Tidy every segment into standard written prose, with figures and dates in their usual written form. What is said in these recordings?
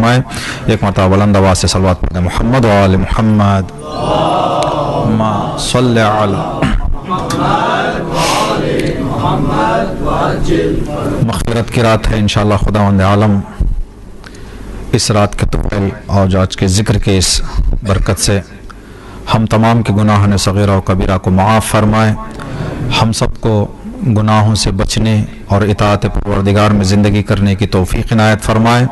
فرمائے. ایک مرتبہ بلند آواز سے صلوات پڑھیں. محمد و آل محمد ما صلی علی مغفرت کی رات ہے انشاءاللہ. خداوند عالم اس رات کے طویل اور آج کے ذکر کے اس برکت سے ہم تمام کے گناہوں صغیرہ و کبیرہ کو معاف فرمائے. ہم سب کو گناہوں سے بچنے اور اطاعت پروردگار میں زندگی کرنے کی توفیق عنایت فرمائے.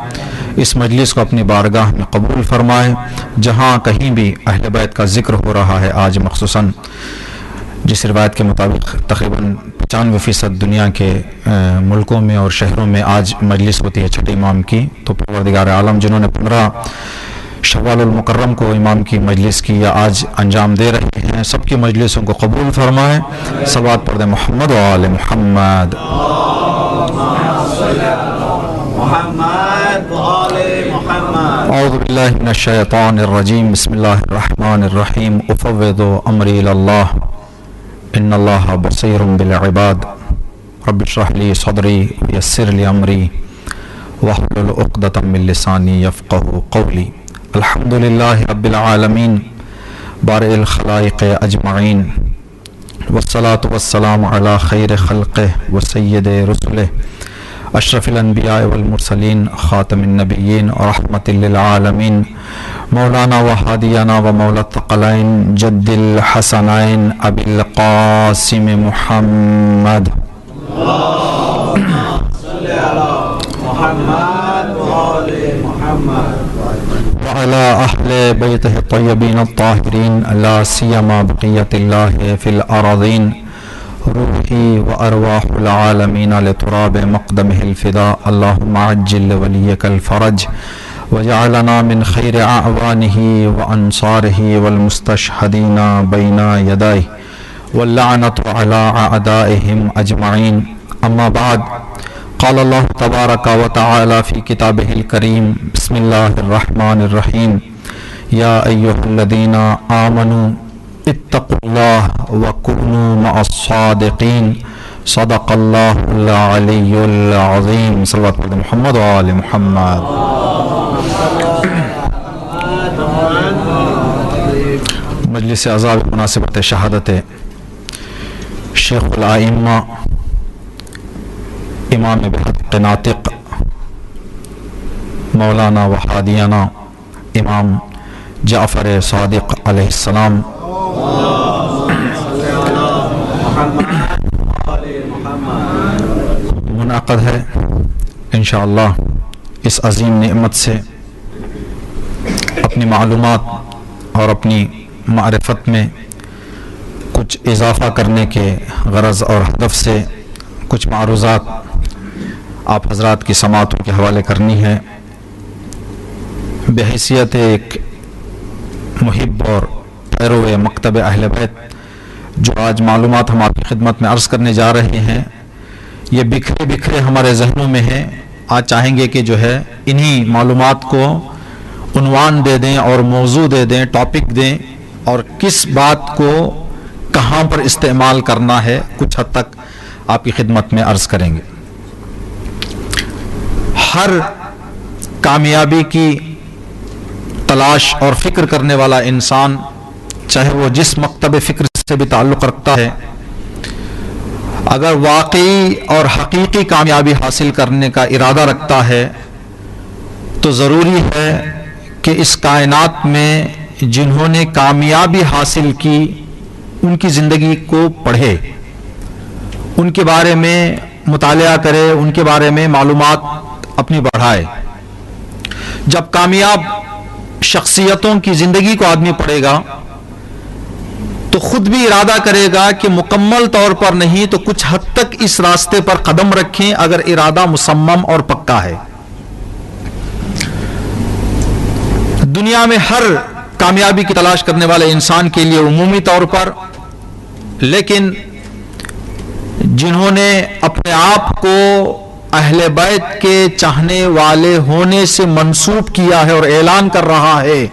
اس مجلس کو اپنی بارگاہ میں قبول فرمائے. جہاں کہیں بھی اہل بیت کا ذکر ہو رہا ہے آج مخصوصاً جس روایت کے مطابق تقریباً 95% دنیا کے ملکوں میں اور شہروں میں آج مجلس ہوتی ہے چھٹے امام کی، تو پروردگار عالم جنہوں نے 15 شوال المکرم کو امام کی مجلس کی یا آج انجام دے رہے ہیں، سب کی مجلسوں کو قبول فرمائے. صلوات پڑھ دیں. محمد و آل محمد. اعوذ باللہ من الشیطان الرجیم. بسم اللہ الرحمن الرحیم. افوض امری اللہ ان اللہ بصیر بالعباد. رب اشرح لی صدری ویسر لی امری واحلل عقدۃ من لسانی یفقهوا قولی. الحمد للہ رب العالمین بارئ الخلائق اجمعین والصلاة والسلام علی خیر خلقہ وسید رسلہ اشرف الانبیاء والمرسلین خاتم النبیین ورحمۃ للعالمین مولانا و ہادینا و مولا الثقلین جد الحسنین ابی القاسم محمد وعلى أهل بيته الطيبين الطاهرين لا سيما بقية الله في الأراضين روحي وأرواح العالمين لتراب مقدمه الفداء. اللهم عجل لوليك الفرج وجعلنا من خير أعوانه وأنصاره والمستشهدين بين يديه واللعنة على أعدائهم أجمعين. أما بعد، قال الله تبارك وتعالى في كتابه الكريم بسم الله الرحمن الرحيم يا أيها الذين آمنوا اتقوا الله وكونوا مع الصادقين صدق الله العلي العظيم. صلوات على محمد وآل محمد. مجلس اعزاء بمناسبت شہادت شیخ الائمہ امام بحق ناطق مولانا و ہادینا امام جعفر صادق علیہ السلام منعقد ہے انشاءاللہ. اس عظیم نعمت سے اپنی معلومات اور اپنی معرفت میں کچھ اضافہ کرنے کے غرض اور ہدف سے کچھ معروضات آپ حضرات کی سماعتوں کے حوالے کرنی ہے. بحیثیت ایک محب اور پیرو مکتب اہل بیت جو آج معلومات ہم آپ کی خدمت میں عرض کرنے جا رہے ہیں، یہ بکھرے بکھرے ہمارے ذہنوں میں ہیں. آج چاہیں گے کہ جو ہے انہی معلومات کو عنوان دے دیں اور موضوع دے دیں، ٹاپک دیں، اور کس بات کو کہاں پر استعمال کرنا ہے کچھ حد تک آپ کی خدمت میں عرض کریں گے. ہر کامیابی کی تلاش اور فکر کرنے والا انسان، چاہے وہ جس مکتب فکر سے بھی تعلق رکھتا ہے، اگر واقعی اور حقیقی کامیابی حاصل کرنے کا ارادہ رکھتا ہے تو ضروری ہے کہ اس کائنات میں جنہوں نے کامیابی حاصل کی ان کی زندگی کو پڑھے، ان کے بارے میں مطالعہ کرے، ان کے بارے میں معلومات اپنی بڑھائے. جب کامیاب شخصیتوں کی زندگی کو آدمی پڑھے گا تو خود بھی ارادہ کرے گا کہ مکمل طور پر نہیں تو کچھ حد تک اس راستے پر قدم رکھیں اگر ارادہ مصمم اور پکا ہے. دنیا میں ہر کامیابی کی تلاش کرنے والے انسان کے لیے عمومی طور پر، لیکن جنہوں نے اپنے آپ کو اہل بیت کے چاہنے والے ہونے سے منسوب کیا ہے اور اعلان کر رہا ہے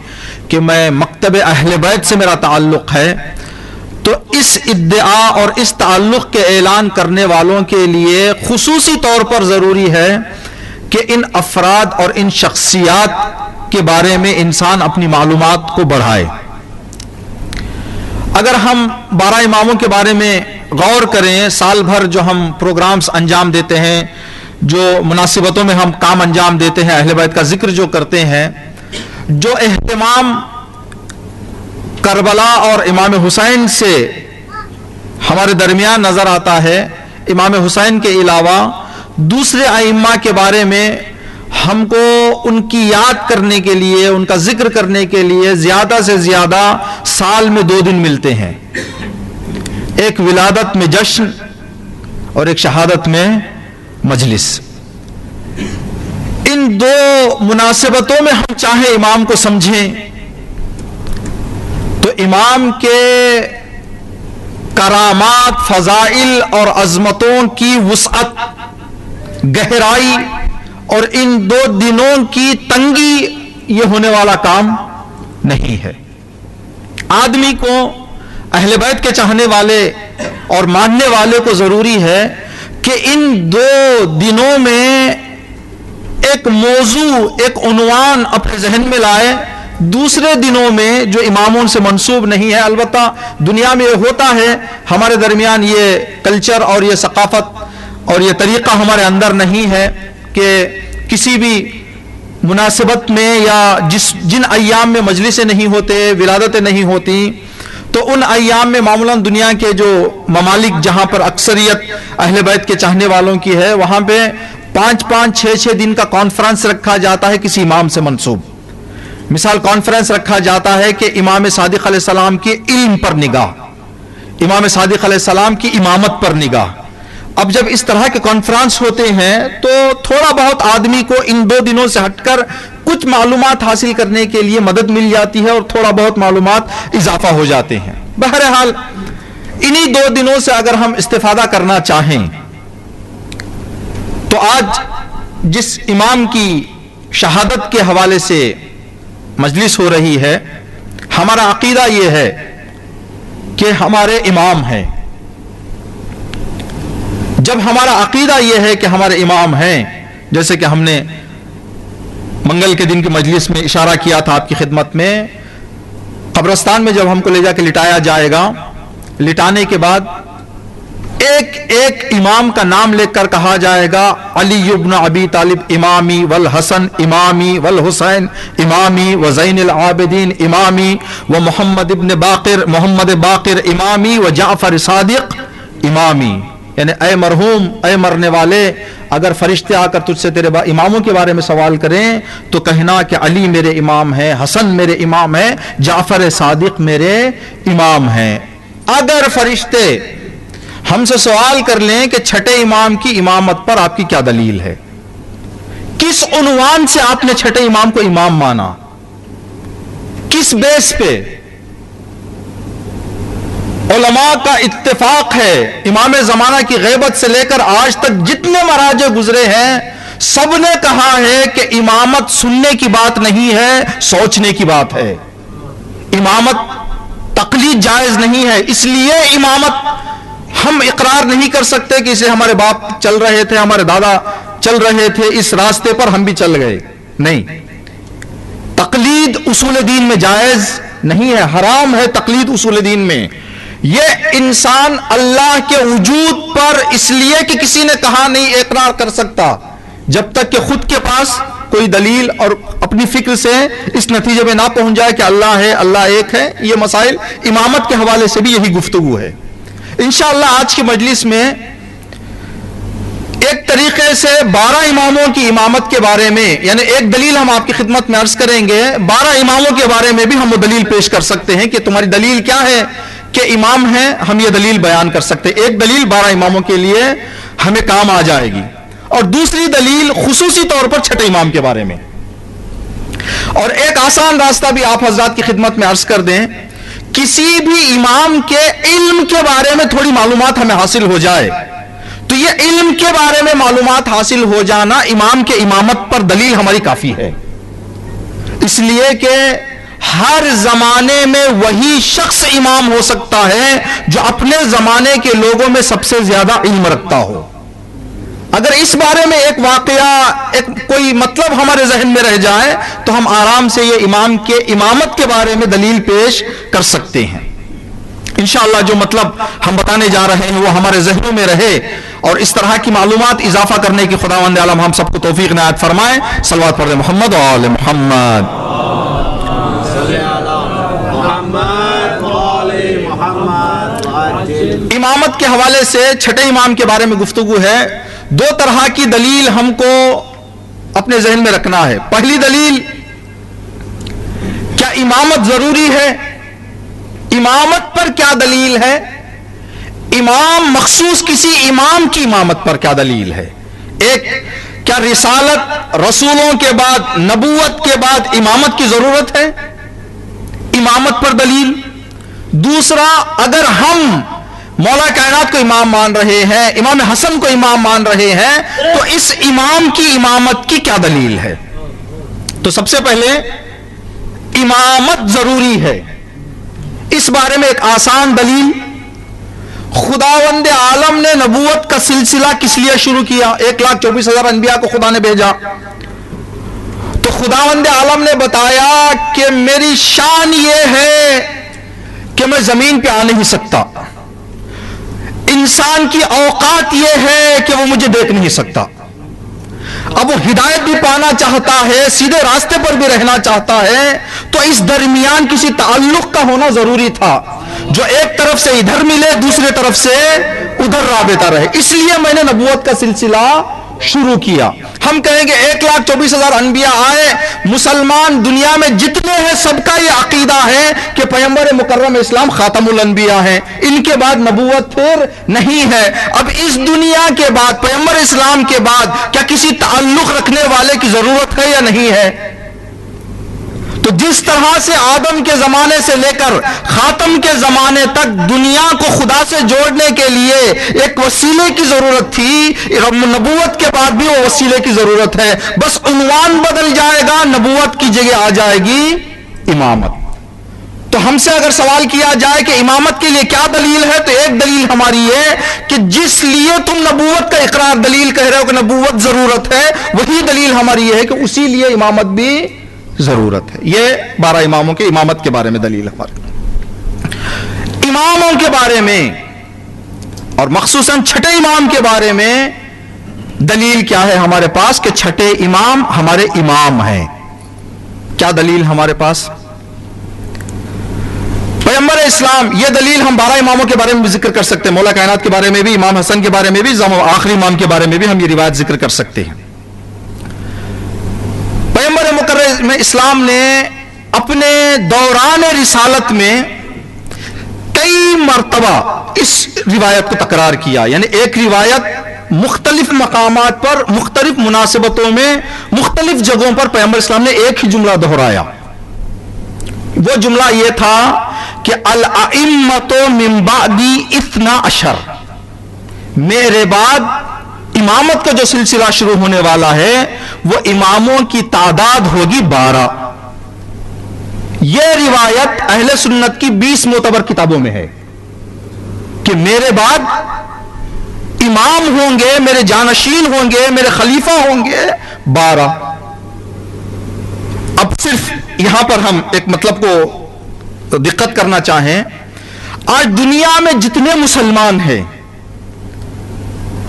کہ میں مکتب اہل بیت سے میرا تعلق ہے، تو اس ادعا اور اس تعلق کے اعلان کرنے والوں کے لیے خصوصی طور پر ضروری ہے کہ ان افراد اور ان شخصیات کے بارے میں انسان اپنی معلومات کو بڑھائے۔ اگر ہم 12 اماموں کے بارے میں غور کریں، سال بھر جو ہم پروگرامز انجام دیتے ہیں، جو مناسبتوں میں ہم کام انجام دیتے ہیں، اہل بیت کا ذکر جو کرتے ہیں، جو اہتمام کربلا اور امام حسین سے ہمارے درمیان نظر آتا ہے، امام حسین کے علاوہ دوسرے ائمہ کے بارے میں ہم کو ان کی یاد کرنے کے لیے، ان کا ذکر کرنے کے لیے زیادہ سے زیادہ سال میں 2 دن ملتے ہیں، ایک ولادت میں جشن اور ایک شہادت میں مجلس۔ ان 2 مناسبتوں میں ہم چاہے امام کو سمجھیں تو امام کے کرامات، فضائل اور عظمتوں کی وسعت، گہرائی اور ان 2 دنوں کی تنگی یہ ہونے والا کام نہیں ہے۔ آدمی کو، اہل بیت کے چاہنے والے اور ماننے والے کو ضروری ہے کہ ان 2 دنوں میں ایک موضوع، ایک عنوان اپنے ذہن میں لائے۔ دوسرے دنوں میں جو اماموں سے منسوب نہیں ہے، البتہ دنیا میں یہ ہوتا ہے، ہمارے درمیان یہ کلچر اور یہ ثقافت اور یہ طریقہ ہمارے اندر نہیں ہے کہ کسی بھی مناسبت میں یا جن ایام میں مجلسیں نہیں ہوتے، ولادتیں نہیں ہوتی، تو ان ایام میں معمولاً دنیا کے جو ممالک جہاں پر اکثریت اہل بیت کے چاہنے والوں کی ہے، وہاں پہ 5-5، 6-6 دن کا کانفرنس رکھا جاتا ہے کسی امام سے منسوب۔ مثال، کانفرنس رکھا جاتا ہے کہ امام صادق علیہ السلام کے علم پر نگاہ، امام صادق علیہ السلام کی امامت پر نگاہ۔ اب جب اس طرح کے کانفرنس ہوتے ہیں تو تھوڑا بہت آدمی کو ان 2 دنوں سے ہٹ کر کچھ معلومات حاصل کرنے کے لیے مدد مل جاتی ہے اور تھوڑا بہت معلومات اضافہ ہو جاتے ہیں۔ بہرحال انہی 2 دنوں سے اگر ہم استفادہ کرنا چاہیں تو آج جس امام کی شہادت کے حوالے سے مجلس ہو رہی ہے، ہمارا عقیدہ یہ ہے کہ ہمارے امام ہیں۔ جب ہمارا عقیدہ یہ ہے کہ ہمارے امام ہیں، جیسے کہ ہم نے منگل کے دن کی مجلس میں اشارہ کیا تھا آپ کی خدمت میں، قبرستان میں جب ہم کو لے جا کے لٹایا جائے گا، لٹانے کے بعد ایک ایک امام کا نام لے کر کہا جائے گا، علی ابن ابی طالب امامی، والحسن امامی، والحسین امامی، وزین العابدین امامی، ومحمد ابن باقر، محمد باقر امامی، وجعفر صادق امامی۔ یعنی اے مرحوم، اے مرنے والے، اگر فرشتے آ کر تجھ سے تیرے اماموں کے بارے میں سوال کریں تو کہنا کہ علی میرے امام ہے، حسن میرے امام ہے، جعفر صادق میرے امام ہیں۔ اگر فرشتے ہم سے سوال کر لیں کہ چھٹے امام کی امامت پر آپ کی کیا دلیل ہے، کس عنوان سے آپ نے چھٹے امام کو امام مانا، کس بیس پہ؟ علماء کا اتفاق ہے، امام زمانہ کی غیبت سے لے کر آج تک جتنے مراجع گزرے ہیں سب نے کہا ہے کہ امامت سننے کی بات نہیں ہے، سوچنے کی بات ہے۔ امامت تقلید جائز نہیں ہے، اس لیے امامت ہم اقرار نہیں کر سکتے کہ اسے ہمارے باپ چل رہے تھے، ہمارے دادا چل رہے تھے، اس راستے پر ہم بھی چل گئے، نہیں۔ تقلید اصول دین میں جائز نہیں ہے، حرام ہے تقلید اصول دین میں۔ یہ انسان اللہ کے وجود پر اس لیے کہ کسی نے کہا نہیں اقرار کر سکتا جب تک کہ خود کے پاس کوئی دلیل اور اپنی فکر سے اس نتیجے میں نہ پہنچ جائے کہ اللہ ہے، اللہ ایک ہے۔ یہ مسائل امامت کے حوالے سے بھی یہی گفتگو ہے۔ انشاءاللہ آج کی مجلس میں ایک طریقے سے 12 اماموں کی امامت کے بارے میں، یعنی ایک دلیل ہم آپ کی خدمت میں عرض کریں گے، 12 اماموں کے بارے میں بھی ہم وہ دلیل پیش کر سکتے ہیں کہ تمہاری دلیل کیا ہے کہ امام ہیں، ہم یہ دلیل بیان کر سکتے ہیں۔ ایک دلیل 12 اماموں کے لیے ہمیں کام آ جائے گی، اور دوسری دلیل خصوصی طور پر چھٹے امام کے بارے میں۔ اور ایک آسان راستہ بھی آپ حضرات کی خدمت میں عرض کر دیں، کسی بھی امام کے علم کے بارے میں تھوڑی معلومات ہمیں حاصل ہو جائے تو یہ علم کے بارے میں معلومات حاصل ہو جانا امام کے امامت پر دلیل ہماری کافی ہے، اس لیے کہ ہر زمانے میں وہی شخص امام ہو سکتا ہے جو اپنے زمانے کے لوگوں میں سب سے زیادہ علم رکھتا ہو۔ اگر اس بارے میں ایک واقعہ، ایک کوئی مطلب ہمارے ذہن میں رہ جائے تو ہم آرام سے یہ امام کے امامت کے بارے میں دلیل پیش کر سکتے ہیں۔ انشاءاللہ جو مطلب ہم بتانے جا رہے ہیں وہ ہمارے ذہنوں میں رہے، اور اس طرح کی معلومات اضافہ کرنے کی خداوند عالم ہم سب کو توفیق عنایت فرمائے۔ صلوات پڑھ محمد و آل محمد۔ امامت کے حوالے سے چھٹے امام کے بارے میں گفتگو ہے۔ دو طرح کی دلیل ہم کو اپنے ذہن میں رکھنا ہے۔ پہلی دلیل، کیا امامت ضروری ہے؟ امامت پر کیا دلیل ہے؟ امام مخصوص کسی امام کی امامت پر کیا دلیل ہے؟ ایک، کیا رسالت، رسولوں کے بعد، نبوت کے بعد امامت کی ضرورت ہے؟ امامت پر دلیل۔ دوسرا، اگر ہم مولا کائنات کو امام مان رہے ہیں، امام حسن کو امام مان رہے ہیں، تو اس امام کی امامت کی کیا دلیل ہے؟ تو سب سے پہلے امامت ضروری ہے، اس بارے میں ایک آسان دلیل، خداوند عالم نے نبوت کا سلسلہ کس لیے شروع کیا؟ 1,24,000 انبیاء کو خدا نے بھیجا، تو خداوند عالم نے بتایا کہ میری شان یہ ہے کہ میں زمین پہ آ نہیں سکتا، انسان کی اوقات یہ ہے کہ وہ مجھے دیکھ نہیں سکتا۔ اب وہ ہدایت بھی پانا چاہتا ہے، سیدھے راستے پر بھی رہنا چاہتا ہے، تو اس درمیان کسی تعلق کا ہونا ضروری تھا، جو ایک طرف سے ادھر ملے، دوسرے طرف سے ادھر رابطہ رہے۔ اس لیے میں نے نبوت کا سلسلہ شروع کیا۔ ہم کہیں گے 1,24,000 انبیاء آئے، مسلمان دنیا میں جتنے ہیں سب کا یہ عقیدہ ہے کہ پیغمبر مکرم اسلام خاتم الانبیاء ہیں، ان کے بعد نبوت پھر نہیں ہے۔ اب اس دنیا کے بعد، پیغمبر اسلام کے بعد، کیا کسی تعلق رکھنے والے کی ضرورت ہے یا نہیں ہے؟ تو جس طرح سے آدم کے زمانے سے لے کر خاتم کے زمانے تک دنیا کو خدا سے جوڑنے کے لیے ایک وسیلے کی ضرورت تھی، نبوت کے بعد بھی وہ وسیلے کی ضرورت ہے، بس عنوان بدل جائے گا، نبوت کی جگہ آ جائے گی امامت۔ تو ہم سے اگر سوال کیا جائے کہ امامت کے لیے کیا دلیل ہے، تو ایک دلیل ہماری ہے کہ جس لیے تم نبوت کا اقرار دلیل کہہ رہے ہو کہ نبوت ضرورت ہے، وہی دلیل ہماری یہ ہے کہ اسی لیے امامت بھی ضرورت ہے۔ یہ 12 اماموں کے امامت کے بارے میں دلیل ہماری۔ اماموں کے بارے میں اور مخصوصاً چھٹے امام کے بارے میں دلیل کیا ہے ہمارے پاس کہ چھٹے امام ہمارے امام ہیں؟ کیا دلیل ہمارے پاس؟ پیغمبر اسلام، یہ دلیل ہم 12 اماموں کے بارے میں بھی ذکر کر سکتے ہیں، مولا کائنات کے بارے میں بھی، امام حسن کے بارے میں بھی، آخری امام کے بارے میں بھی ہم یہ روایت ذکر کر سکتے ہیں۔ پیغمبر مکرم اسلام نے اپنے دوران رسالت میں کئی مرتبہ اس روایت کو تکرار کیا، یعنی ایک روایت مختلف مقامات پر، مختلف مناسبتوں میں، مختلف جگہوں پر پیغمبر اسلام نے ایک ہی جملہ دہرایا۔ وہ جملہ یہ تھا کہ الائمۃ من بعدی 12، میرے بعد امامت کا جو سلسلہ شروع ہونے والا ہے وہ اماموں کی تعداد ہوگی 12۔ یہ روایت اہل سنت کی 20 معتبر کتابوں میں ہے کہ میرے بعد امام ہوں گے، میرے جانشین ہوں گے، میرے خلیفہ ہوں گے 12۔ اب صرف یہاں پر ہم ایک مطلب کو دقت کرنا چاہیں، آج دنیا میں جتنے مسلمان ہیں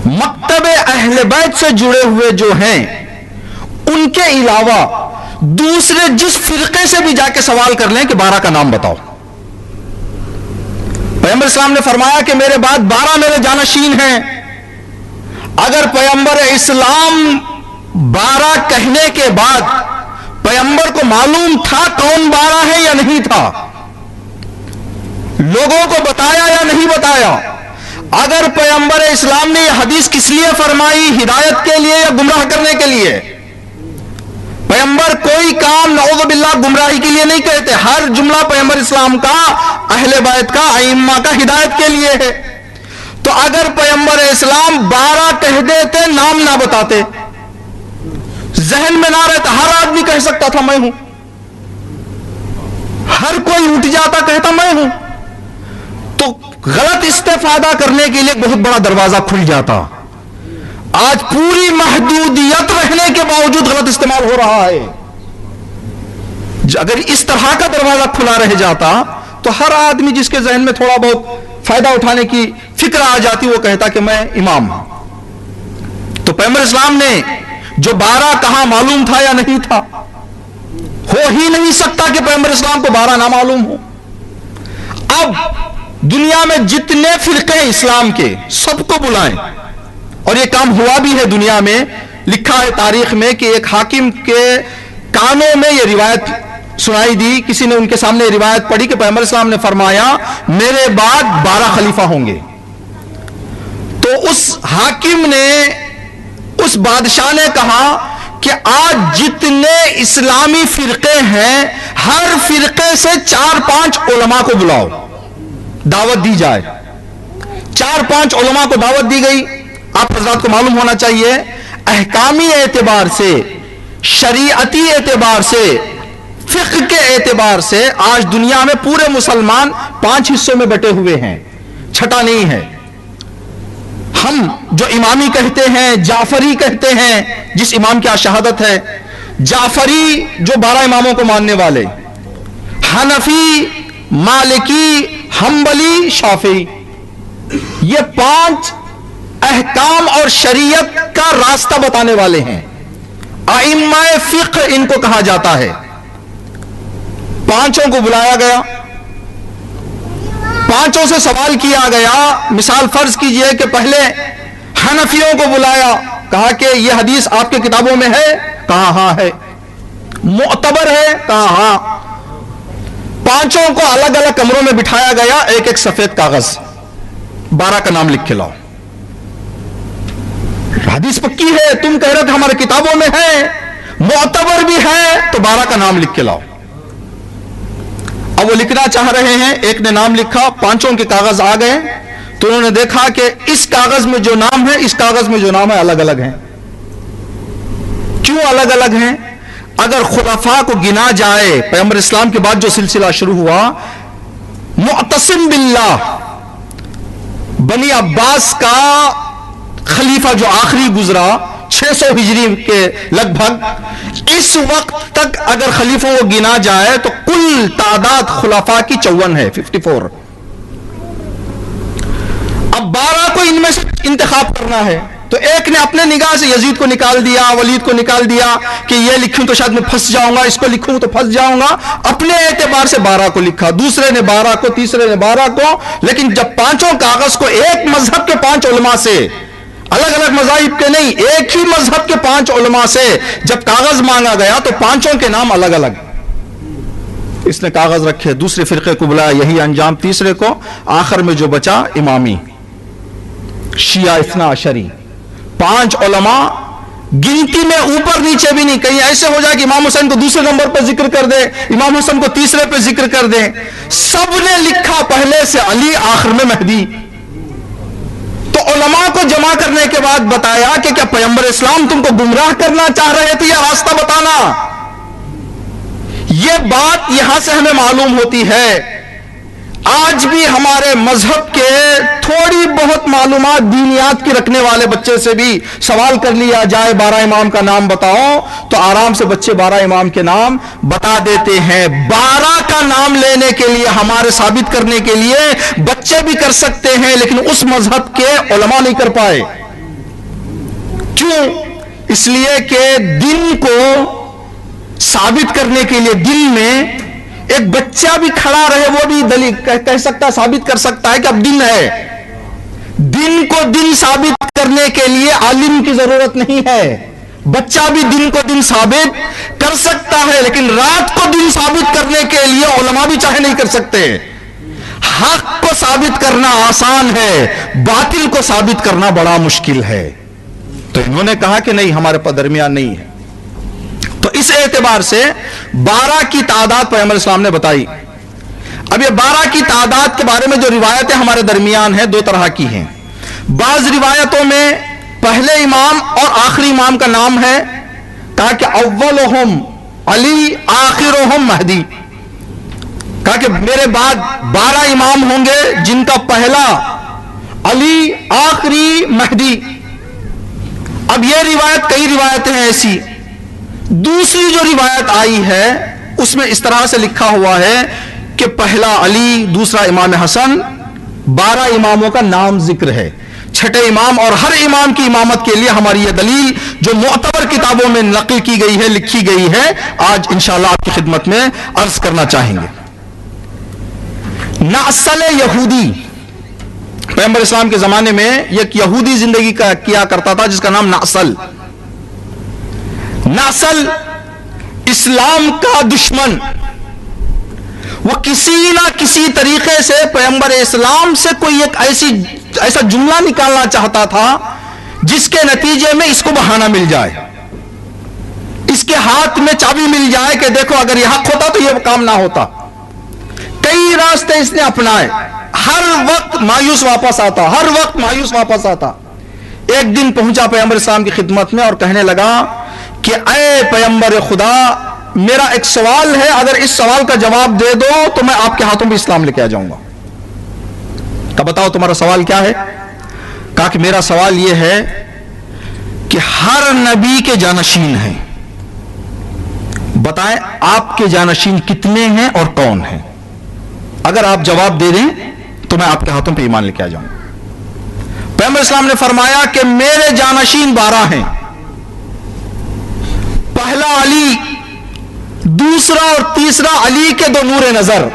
مکتب اہل بیت سے جڑے ہوئے جو ہیں، ان کے علاوہ دوسرے جس فرقے سے بھی جا کے سوال کر لیں کہ 12 کا نام بتاؤ، پیغمبر اسلام نے فرمایا کہ میرے بعد 12 میرے جانشین ہیں۔ اگر پیغمبر اسلام 12 کہنے کے بعد پیغمبر کو معلوم تھا کون 12 ہے یا نہیں تھا، لوگوں کو بتایا یا نہیں بتایا، اگر پیغمبر اسلام نے یہ حدیث کس لیے فرمائی، ہدایت کے لیے یا گمراہ کرنے کے لیے؟ پیغمبر کوئی کام نعوذ باللہ گمراہی کے لیے نہیں کہتے، ہر جملہ پیغمبر اسلام کا، اہل بیت کا، ائمہ کا ہدایت کے لیے ہے۔ تو اگر پیغمبر اسلام 12 کہہ دیتے، نام نہ بتاتے، ذہن میں نہ رہتا، ہر آدمی کہہ سکتا تھا میں ہوں، ہر کوئی اٹھ جاتا کہتا میں ہوں، تو غلط استفادہ کرنے کے لیے بہت بڑا دروازہ کھل جاتا۔ آج پوری محدودیت رہنے کے باوجود غلط استعمال ہو رہا ہے. اگر اس طرح کا دروازہ کھلا رہ جاتا تو ہر آدمی جس کے ذہن میں تھوڑا بہت فائدہ اٹھانے کی فکر آ جاتی وہ کہتا کہ میں امام ہوں. تو پیغمبر اسلام نے جو 12 کہا معلوم تھا یا نہیں تھا؟ ہو ہی نہیں سکتا کہ پیغمبر اسلام کو 12 نہ معلوم ہو. اب دنیا میں جتنے فرقے ہیں اسلام کے سب کو بلائیں, اور یہ کام ہوا بھی ہے دنیا میں. لکھا ہے تاریخ میں کہ ایک حاکم کے کانوں میں یہ روایت سنائی دی, کسی نے ان کے سامنے روایت پڑھی کہ پیغمبر اسلام نے فرمایا میرے بعد 12 خلیفہ ہوں گے. تو اس حاکم نے, اس بادشاہ نے کہا کہ آج جتنے اسلامی فرقے ہیں ہر فرقے سے 4-5 علماء کو بلاؤ, دعوت دی جائے. 4-5 علماء کو دعوت دی گئی. آپ حضرات کو معلوم ہونا چاہیے احکامی اعتبار سے, شریعتی اعتبار سے, فقہ کے اعتبار سے آج دنیا میں پورے مسلمان 5 حصوں میں بٹے ہوئے ہیں, چھٹا نہیں ہے. ہم جو امامی کہتے ہیں, جعفری کہتے ہیں, جس امام کی شہادت ہے, جعفری جو 12 اماموں کو ماننے والے, حنفی, مالکی, حنبلی, شافعی, یہ 5 احکام اور شریعت کا راستہ بتانے والے ہیں. ائمہ فقہ ان کو کہا جاتا ہے. 5 کو بلایا گیا, 5 سے سوال کیا گیا. مثال فرض کیجئے کہ پہلے حنفیوں کو بلایا, کہا کہ یہ حدیث آپ کے کتابوں میں ہے؟ کہا ہاں ہے. معتبر ہے؟ کہا ہاں. 5 کو الگ الگ کمروں میں بٹھایا گیا, ایک ایک سفید کاغذ, 12 کا نام لکھ کے لاؤ. حدیث پکی ہے, تم کہہ رہے تھے ہمارے کتابوں میں ہے, معتبر بھی ہے, تو 12 کا نام لکھ کے لاؤ. اب وہ لکھنا چاہ رہے ہیں, ایک نے نام لکھا, 5 کے کاغذ آ گئے, تو انہوں نے دیکھا کہ اس کاغذ میں جو نام ہے اس کاغذ میں جو نام ہے الگ الگ ہیں. کیوں الگ الگ ہیں؟ اگر خلفاء کو گنا جائے, پیغمبر اسلام کے بعد جو سلسلہ شروع ہوا, معتصم باللہ بنی عباس کا خلیفہ جو آخری گزرا 600 ہجری کے لگ بھگ, اس وقت تک اگر خلیفوں کو گنا جائے تو کل تعداد خلفاء کی 54 ہے, 54. اب 12 کو ان میں سے انتخاب کرنا ہے, تو ایک نے اپنے نگاہ سے یزید کو نکال دیا, ولید کو نکال دیا کہ یہ لکھوں تو شاید میں پھنس جاؤں گا, اس کو لکھوں تو پھنس جاؤں گا. اپنے اعتبار سے 12 کو لکھا, دوسرے نے 12 کو, تیسرے نے 12 کو. لیکن جب 5 کاغذ کو ایک مذہب کے 5 علماء سے, الگ الگ مذاہب کے نہیں, ایک ہی مذہب کے 5 علماء سے جب کاغذ مانگا گیا تو 5 کے نام الگ الگ. اس نے کاغذ رکھے, دوسرے فرقے کو بلایا, یہی انجام تیسرے کو. آخر میں جو بچا امامی, شیعہ اثنا عشری, 5 علماء, گنتی میں اوپر نیچے بھی نہیں. کہیں ایسے ہو جائے کہ امام حسین کو دوسرے نمبر پہ ذکر کر دے, امام حسین کو تیسرے پہ ذکر کر دے. سب نے لکھا پہلے سے علی, آخر میں مہدی. تو علماء کو جمع کرنے کے بعد بتایا کہ کیا پیغمبر اسلام تم کو گمراہ کرنا چاہ رہے تھے یا راستہ بتانا؟ یہ بات یہاں سے ہمیں معلوم ہوتی ہے. آج بھی ہمارے مذہب کے تھوڑی بہت معلومات دینیات کی رکھنے والے بچے سے بھی سوال کر لیا جائے 12 امام کا نام بتاؤ, تو آرام سے بچے 12 امام کے نام بتا دیتے ہیں. 12 کا نام لینے کے لیے, ہمارے ثابت کرنے کے لیے بچے بھی کر سکتے ہیں, لیکن اس مذہب کے علماء نہیں کر پائے. کیوں؟ اس لیے کہ دین کو ثابت کرنے کے لیے دل میں ایک بچہ بھی کھڑا رہے, وہ بھی دلیل کہہ سکتا, ثابت کر سکتا ہے کہ اب دن ہے. دن کو دن ثابت کرنے کے لیے عالم کی ضرورت نہیں ہے. بچہ بھی دن کو دن ثابت کر سکتا ہے, لیکن رات کو دن ثابت کرنے کے لیے علماء بھی چاہے نہیں کر سکتے. حق کو ثابت کرنا آسان ہے, باطل کو ثابت کرنا بڑا مشکل ہے. تو انہوں نے کہا کہ نہیں, ہمارے درمیان نہیں ہے. تو اس اعتبار سے 12 کی تعداد پیغمبر اسلام نے بتائی. اب یہ 12 کی تعداد کے بارے میں جو روایتیں ہمارے درمیان ہیں 2 طرح کی ہیں. بعض روایتوں میں پہلے امام اور آخری امام کا نام ہے, کہا کہ اولہم علی آخرہم مہدی. کہا کہ میرے بعد 12 امام ہوں گے جن کا پہلا علی, آخری مہدی. اب یہ روایت، کئی روایتیں ہیں ایسی. دوسری جو روایت آئی ہے اس میں اس طرح سے لکھا ہوا ہے کہ پہلا علی، دوسرا امام حسن، 12 اماموں کا نام ذکر ہے. چھٹے امام اور ہر امام کی امامت کے لیے ہماری یہ دلیل جو معتبر کتابوں میں نقل کی گئی ہے، لکھی گئی ہے، آج انشاءاللہ آپ کی خدمت میں عرض کرنا چاہیں گے. نعسل یہودی، پیغمبر اسلام کے زمانے میں ایک یہودی زندگی کیا کرتا تھا جس کا نام نعسل. نعسل اسلام کا دشمن، وہ کسی نہ کسی طریقے سے پیغمبر اسلام سے کوئی ایک ایسا جملہ نکالنا چاہتا تھا جس کے نتیجے میں اس کو بہانہ مل جائے، اس کے ہاتھ میں چابی مل جائے کہ دیکھو اگر یہ حق ہوتا تو یہ کام نہ ہوتا. کئی راستے اس نے اپنائے، ہر وقت مایوس واپس آتا، ہر وقت مایوس واپس آتا. ایک دن پہنچا پیغمبر اسلام کی خدمت میں اور کہنے لگا کہ اے پیغمبر خدا، میرا ایک سوال ہے، اگر اس سوال کا جواب دے دو تو میں آپ کے ہاتھوں میں اسلام لے کے آ جاؤں گا. تو بتاؤ تمہارا سوال کیا ہے؟ کہا کہ میرا سوال یہ ہے کہ ہر نبی کے جانشین ہیں، بتائیں آپ کے جانشین کتنے ہیں اور کون ہیں؟ اگر آپ جواب دے دیں تو میں آپ کے ہاتھوں پہ ایمان لے کے آ جاؤں. پیغمبر اسلام نے فرمایا کہ میرے جانشین 12 ہیں. پہلا علی، دوسرا اور تیسرا علی کے 2 نور نظر،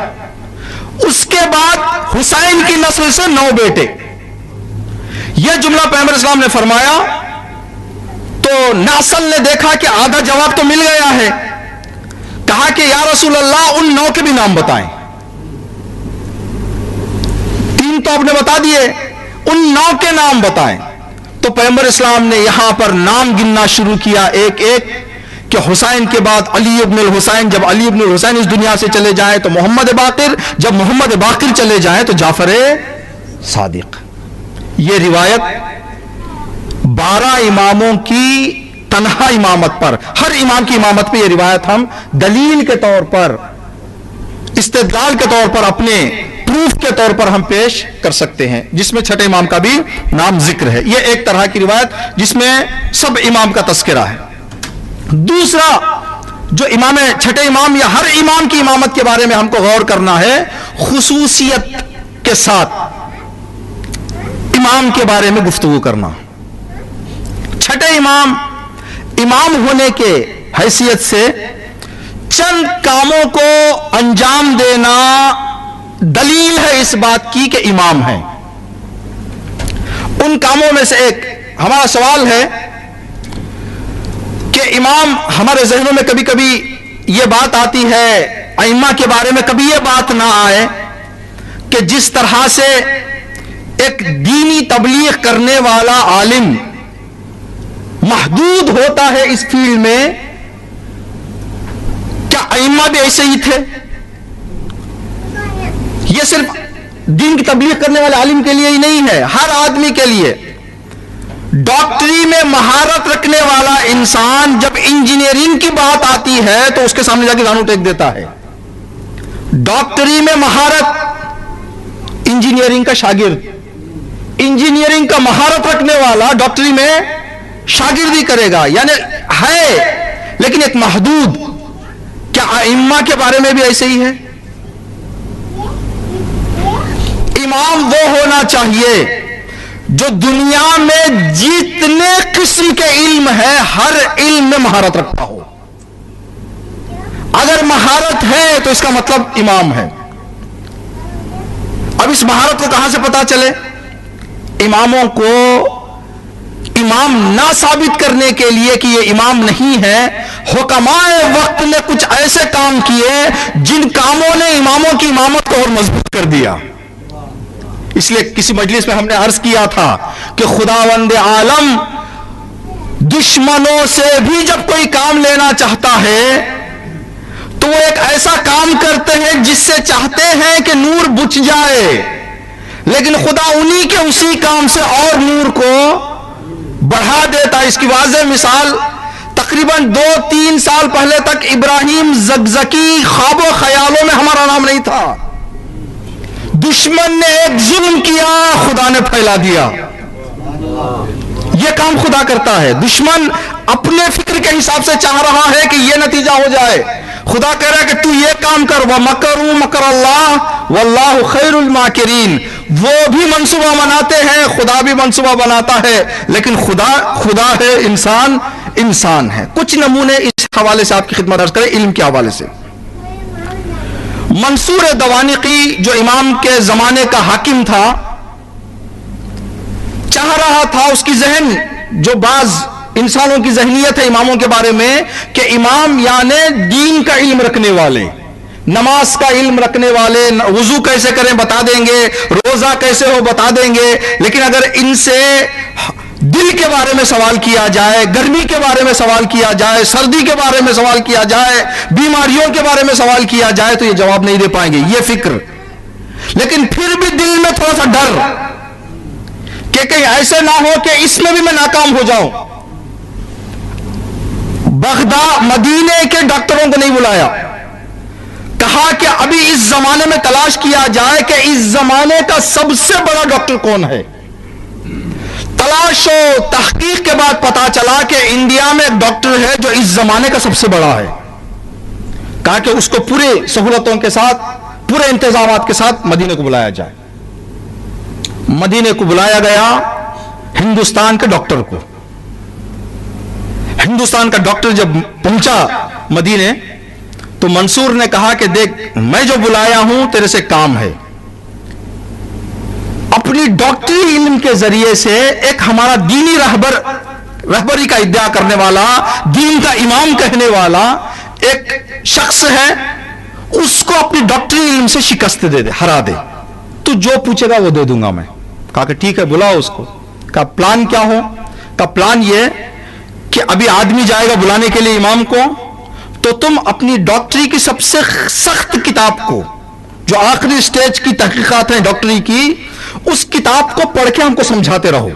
اس کے بعد حسین کی نسل سے 9 بیٹے. یہ جملہ پیغمبر اسلام نے فرمایا تو نعسل نے دیکھا کہ آدھا جواب تو مل گیا ہے. کہا کہ یا رسول اللہ ان 9 کے بھی نام بتائیں. 3 تو آپ نے بتا دیے، ان 9 کے نام بتائیں. تو پیغمبر اسلام نے یہاں پر نام گننا شروع کیا ایک ایک کہ حسین کے بعد علی ابن الحسین، جب علی ابن الحسین اس دنیا سے چلے جائیں تو محمد باقر، جب محمد باقر چلے جائیں تو جعفر صادق. یہ روایت 12 اماموں کی تنہا امامت پر، ہر امام کی امامت پہ یہ روایت ہم دلیل کے طور پر، استدلال کے طور پر، اپنے پروف کے طور پر ہم پیش کر سکتے ہیں، جس میں چھٹے امام کا بھی نام ذکر ہے. یہ ایک طرح کی روایت جس میں سب امام کا تذکرہ ہے. دوسرا جو امام چھٹے امام یا ہر امام کی امامت کے بارے میں ہم کو غور کرنا ہے، خصوصیت کے ساتھ امام کے بارے میں گفتگو کرنا. چھٹے امام امام ہونے کے حیثیت سے چند کاموں کو انجام دینا دلیل ہے اس بات کی کہ امام ہیں. ان کاموں میں سے ایک، ہمارا سوال ہے کہ امام، ہمارے ذہنوں میں کبھی کبھی یہ بات آتی ہے، ائمہ کے بارے میں کبھی یہ بات نہ آئے کہ جس طرح سے ایک دینی تبلیغ کرنے والا عالم محدود ہوتا ہے اس فیلڈ میں، کیا ائمہ بھی ایسے ہی تھے؟ یہ صرف دین کی تبلیغ کرنے والے عالم کے لیے ہی نہیں ہے، ہر آدمی کے لیے. ڈاکٹری میں مہارت رکھنے والا انسان جب انجینئرنگ کی بات آتی ہے تو اس کے سامنے جا کے دانو ٹیک دیتا ہے. ڈاکٹری میں مہارت، انجینئرنگ کا شاگرد، انجینئرنگ کا مہارت رکھنے والا ڈاکٹری میں شاگردی کرے گا، یعنی ہے لیکن ایک محدود. کیا ائمہ کے بارے میں بھی ایسے ہی ہے؟ امام وہ ہونا چاہیے جو دنیا میں جتنے قسم کے علم ہے ہر علم میں مہارت رکھتا ہو. اگر مہارت ہے تو اس کا مطلب امام ہے. اب اس مہارت کو کہاں سے پتا چلے؟ اماموں کو امام نہ ثابت کرنے کے لیے کہ یہ امام نہیں ہے، حکماء وقت نے کچھ ایسے کام کیے جن کاموں نے اماموں کی امامت کو اور مضبوط کر دیا. اس لیے کسی مجلس میں ہم نے عرض کیا تھا کہ خداوند عالم دشمنوں سے بھی جب کوئی کام لینا چاہتا ہے تو وہ ایک ایسا کام کرتے ہیں جس سے چاہتے ہیں کہ نور بجھ جائے، لیکن خدا انہی کے اسی کام سے اور نور کو بڑھا دیتا. اس کی واضح مثال تقریباً 2-3 سال پہلے تک ابراہیم زگزگی خواب و خیالوں میں ہمارا نام نہیں تھا. دشمن نے ایک ظلم کیا، خدا نے پھیلا دیا. یہ کام خدا کرتا ہے. دشمن اپنے فکر کے حساب سے چاہ رہا ہے کہ یہ نتیجہ ہو جائے. خدا کہہ رہا ہے کہ تو یہ کام کر. وَمَكَرُوا مَكَرَ اللَّهِ وَاللَّهُ خَيْرُ الْمَاكِرِينَ. وہ بھی منصوبہ بناتے ہیں, خدا بھی منصوبہ بناتا ہے, لیکن خدا ہے, انسان ہے. کچھ نمونے اس حوالے سے آپ کی خدمت عرض کریں علم کے حوالے سے. منصور دوانقی جو امام کے زمانے کا حاکم تھا, چاہ رہا تھا اس کی ذہن, جو بعض انسانوں کی ذہنیت ہے اماموں کے بارے میں, کہ امام یعنی دین کا علم رکھنے والے, نماز کا علم رکھنے والے, وضو کیسے کریں بتا دیں گے, روزہ کیسے ہو بتا دیں گے, لیکن اگر ان سے دل کے بارے میں سوال کیا جائے, گرمی کے بارے میں سوال کیا جائے, سردی کے بارے میں سوال کیا جائے, بیماریوں کے بارے میں سوال کیا جائے تو یہ جواب نہیں دے پائیں گے. یہ فکر, لیکن پھر بھی دل میں تھوڑا سا ڈر کہ کہیں ایسے نہ ہو کہ اس میں بھی میں ناکام ہو جاؤں. بغداد مدینے کے ڈاکٹروں کو نہیں بلایا, کہا کہ ابھی اس زمانے میں تلاش کیا جائے کہ اس زمانے کا سب سے بڑا ڈاکٹر کون ہے. تلاش و تحقیق کے بعد پتا چلا کہ انڈیا میں ایک ڈاکٹر ہے جو اس زمانے کا سب سے بڑا ہے. کہا کہ اس کو پورے سہولتوں کے ساتھ, پورے انتظامات کے ساتھ مدینے کو بلایا جائے. مدینے کو بلایا گیا ہندوستان کے ڈاکٹر کو. ہندوستان کا ڈاکٹر جب پہنچا مدینے تو منصور نے کہا کہ دیکھ, میں جو بلایا ہوں تیرے سے کام ہے. اپنی ڈاکٹری علم کے ذریعے سے ایک ہمارا دینی رہبری کا ادعا کرنے والا, دین کا امام کہنے والا ایک شخص ہے, اس کو اپنی ڈاکٹری علم سے شکست دے دے, ہرا دے. تو جو پوچھے گا وہ دے دوں گا میں. کہا کہ ٹھیک ہے, بلاؤ اس کو. کہا پلان کیا ہو؟ کہا پلان یہ کہ ابھی آدمی جائے گا بلانے کے لیے امام کو, تو تم اپنی ڈاکٹری کی سب سے سخت کتاب کو, جو آخری سٹیج کی تحقیقات ہیں ڈاکٹری کی, اس کتاب کو پڑھ کے ہم کو سمجھاتے رہو.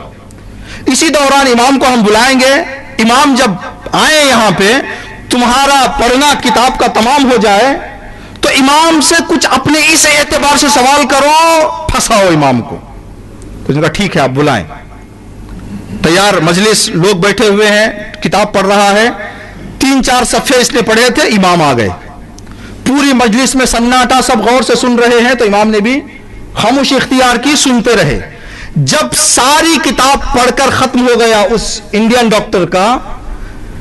اسی دوران امام کو ہم بلائیں گے. امام جب آئے یہاں پہ, تمہارا پڑھنا کتاب کا تمام ہو جائے تو امام سے کچھ اپنے اس اعتبار سے سوال کرو, پھنساؤ امام کو. تو اس نے کہا ٹھیک ہے آپ بلائیں. تیار مجلس, لوگ بیٹھے ہوئے ہیں, کتاب پڑھ رہا ہے, 3-4 صفحے اس نے پڑھے تھے, امام آ گئے. پوری مجلس میں سناٹا, سب غور سے سن رہے ہیں, تو امام نے بھی خاموشی اختیار کی, سنتے رہے. جب ساری کتاب پڑھ کر ختم ہو گیا اس انڈین ڈاکٹر کا,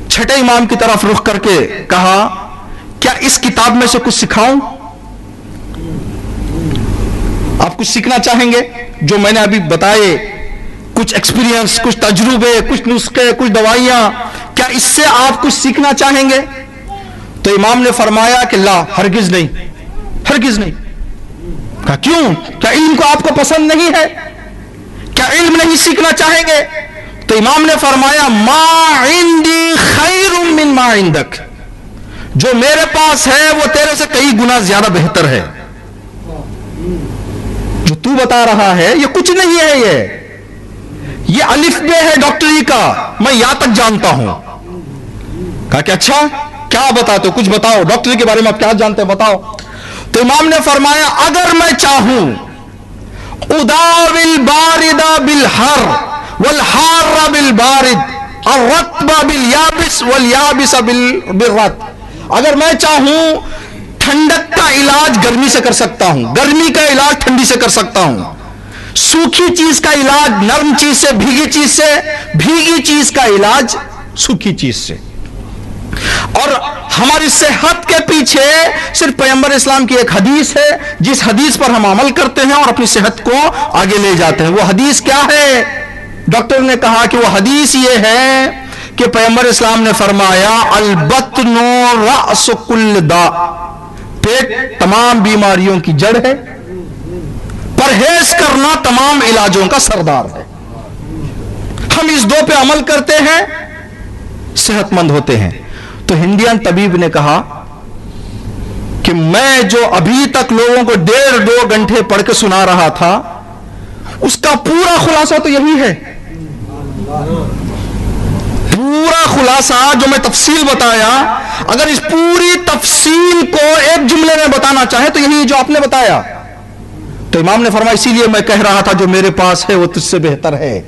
چھٹے امام کی طرف رخ کر کے کہا کیا اس کتاب میں سے کچھ سکھاؤں؟ آپ کچھ سیکھنا چاہیں گے جو میں نے ابھی بتائے, کچھ ایکسپیرینس, کچھ تجربے, کچھ نسخے, کچھ دوائیاں, کیا اس سے آپ کچھ سیکھنا چاہیں گے؟ تو امام نے فرمایا کہ لا, ہرگز نہیں, ہرگز نہیں. کہا کیوں؟ کیا علم کو آپ کو پسند نہیں ہے؟ کیا علم نہیں سیکھنا چاہیں گے؟ تو امام نے فرمایا ما عندی خیر من ما عندک, جو میرے پاس ہے وہ تیرے سے کئی گنا زیادہ بہتر ہے. جو تو بتا رہا ہے یہ کچھ نہیں ہے, یہ الف بے ہے ڈاکٹری کا, میں یہاں تک جانتا ہوں. کہا کہ اچھا کیا بتاتے ہو, کچھ بتاؤ, ڈاکٹری کے بارے میں آپ کیا جانتے ہیں بتاؤ. تو امام نے فرمایا اگر میں چاہوں اداوی البارد بالحر والحار بالبارد الرطب بالیابس والیابس بالرطب, اگر میں چاہوں ٹھنڈک کا علاج گرمی سے کر سکتا ہوں, گرمی کا علاج ٹھنڈی سے کر سکتا ہوں, سوکھی چیز کا علاج نرم چیز سے, بھیگی چیز سے, بھیگی چیز کا علاج سوکھی چیز سے. اور ہماری صحت کے پیچھے صرف پیغمبر اسلام کی ایک حدیث ہے, جس حدیث پر ہم عمل کرتے ہیں اور اپنی صحت کو آگے لے جاتے ہیں. وہ حدیث کیا ہے؟ ڈاکٹر نے کہا کہ وہ حدیث یہ ہے کہ پیغمبر اسلام نے فرمایا البطن رأس کل داء, پیٹ تمام بیماریوں کی جڑ ہے, پرہیز کرنا تمام علاجوں کا سردار ہے. ہم اس دو پہ عمل کرتے ہیں, صحت مند ہوتے ہیں. تو ہندین طبیب نے کہا کہ میں جو ابھی تک لوگوں کو 1.5-2 گھنٹے پڑھ کے سنا رہا تھا, اس کا پورا خلاصہ تو یہی ہے. پورا خلاصہ جو میں تفصیل بتایا, اگر اس پوری تفصیل کو ایک جملے میں بتانا چاہے تو یہی جو آپ نے بتایا. تو امام نے فرمایا اسی لیے میں کہہ رہا تھا جو میرے پاس ہے وہ تجھ سے بہتر ہے.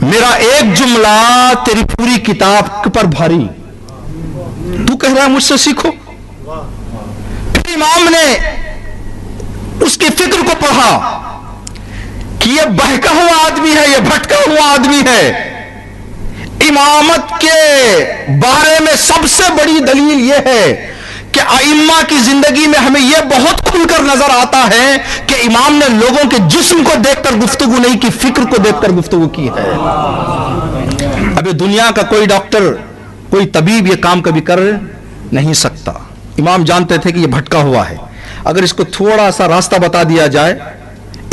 میرا ایک جملہ تیری پوری کتاب پر بھاری. تو کہہ رہا ہے مجھ سے سیکھو. پھر امام نے اس کی فکر کو پڑھا کہ یہ بہکا ہوا آدمی ہے, یہ بھٹکا ہوا آدمی ہے. امامت کے بارے میں سب سے بڑی دلیل یہ ہے کہ ائمہ کی زندگی میں ہمیں یہ بہت کھل کر نظر آتا ہے کہ امام نے لوگوں کے جسم کو دیکھ کر گفتگو نہیں کی, فکر کو دیکھ کر گفتگو کی ہے. ابھی دنیا کا کوئی ڈاکٹر, کوئی طبیب یہ کام کبھی کر نہیں سکتا. امام جانتے تھے کہ یہ بھٹکا ہوا ہے, اگر اس کو تھوڑا سا راستہ بتا دیا جائے.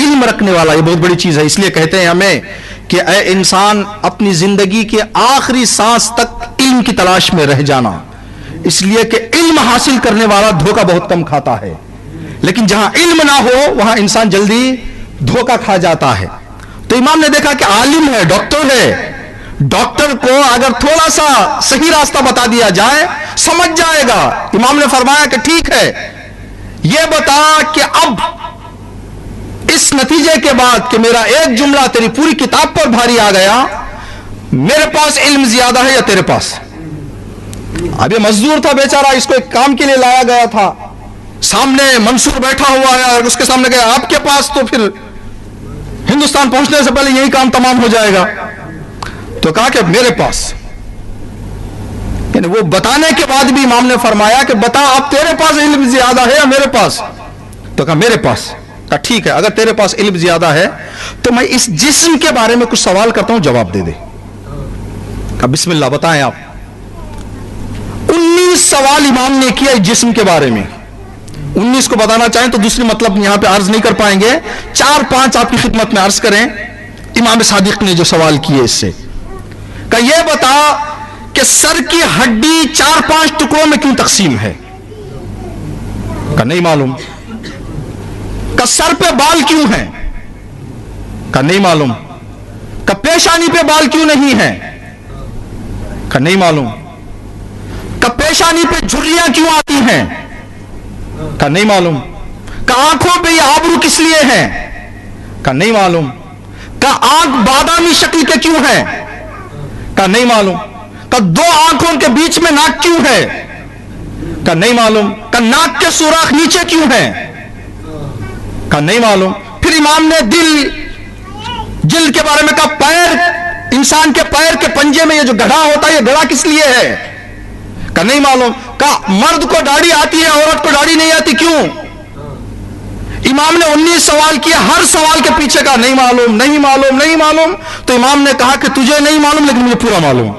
علم رکھنے والا یہ بہت بڑی چیز ہے, اس لیے کہتے ہیں ہمیں کہ اے انسان اپنی زندگی کے آخری سانس تک علم کی تلاش میں رہ جانا, اس لیے کہ علم حاصل کرنے والا دھوکہ بہت کم کھاتا ہے, لیکن جہاں علم نہ ہو وہاں انسان جلدی دھوکہ کھا جاتا ہے. تو امام نے دیکھا کہ عالم ہے, ڈاکٹر ہے, ڈاکٹر کو اگر تھوڑا سا صحیح راستہ بتا دیا جائے سمجھ جائے گا. امام نے فرمایا کہ ٹھیک ہے, یہ بتا کہ اب اس نتیجے کے بعد کہ میرا ایک جملہ تیری پوری کتاب پر بھاری آ گیا, میرے پاس علم زیادہ ہے یا تیرے پاس؟ اب یہ مزدور تھا بیچارہ, اس کو ایک کام کے لیے لایا گیا تھا, سامنے منصور بیٹھا ہوا ہے اور اس کے سامنے گیا آپ کے پاس, تو پھر ہندوستان پہنچنے سے پہلے یہی کام تمام ہو جائے گا. تو کہا کہ میرے پاس, یعنی وہ بتانے کے بعد بھی امام نے فرمایا کہ بتا اب تیرے پاس علم زیادہ ہے یا میرے پاس؟ تو کہا میرے پاس. کہا ٹھیک ہے, اگر تیرے پاس علم زیادہ ہے تو میں اس جسم کے بارے میں کچھ سوال کرتا ہوں, جواب دے دے. کہا بسم اللہ بتائیں آپ. 19 سوال امام نے کیا اس جسم کے بارے میں. 19 کو بتانا چاہیں تو دوسری مطلب یہاں پہ عرض نہیں کر پائیں گے, 4-5 آپ کی خدمت میں عرض کریں. امام صادق نے جو سوال کیے اس سے, کہ یہ بتا کہ سر کی ہڈی 4-5 ٹکڑوں میں کیوں تقسیم ہے؟ کہ نہیں معلوم. کہ سر پہ بال کیوں ہیں؟ کہ نہیں معلوم. کہ پیشانی پہ بال کیوں نہیں ہیں؟ کہ نہیں معلوم. کہ پیشانی پہ جھریاں کیوں آتی ہیں؟ کہ نہیں معلوم. کہ آنکھوں پہ یہ آبرو کس لیے ہیں؟ کہ نہیں معلوم. کہ آنکھ بادامی شکل کے کیوں ہیں؟ کہ نہیں معلوم. کہ 2 آنکھوں کے بیچ میں ناک کیوں ہے؟ کہ نہیں معلوم. کہ ناک کے سوراخ نیچے کیوں ہیں؟ کہ نہیں معلوم. پھر امام نے جلد کے بارے میں کہا پیر, انسان کے پیر کے پنجے میں یہ جو گڑھا ہوتا ہے یہ گڑھا کس لیے ہے؟ کہ نہیں معلوم. کہا مرد کو داڑھی آتی ہے عورت کو داڑھی نہیں آتی, کیوں؟ امام نے 19 سوال کیا, ہر سوال کے پیچھے کہا نہیں معلوم نہیں معلوم نہیں معلوم. تو امام نے کہا کہ تجھے نہیں معلوم لیکن مجھے پورا معلوم.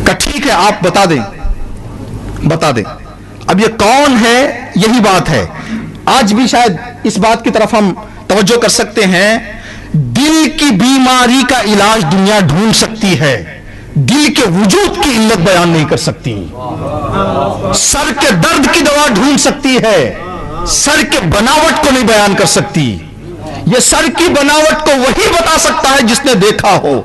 کہ ٹھیک ہے آپ بتا دیں بتا دیں. اب یہ کون ہے, یہی بات ہے. آج بھی شاید اس بات کی طرف ہم توجہ کر سکتے ہیں. دل کی بیماری کا علاج دنیا ڈھونڈ سکتی ہے, دل کے وجود کی علت بیان نہیں کر سکتی. سر کے درد کی دوا ڈھونڈ سکتی ہے, سر کے بناوٹ کو نہیں بیان کر سکتی. یہ سر کی بناوٹ کو وہی بتا سکتا ہے جس نے دیکھا ہو,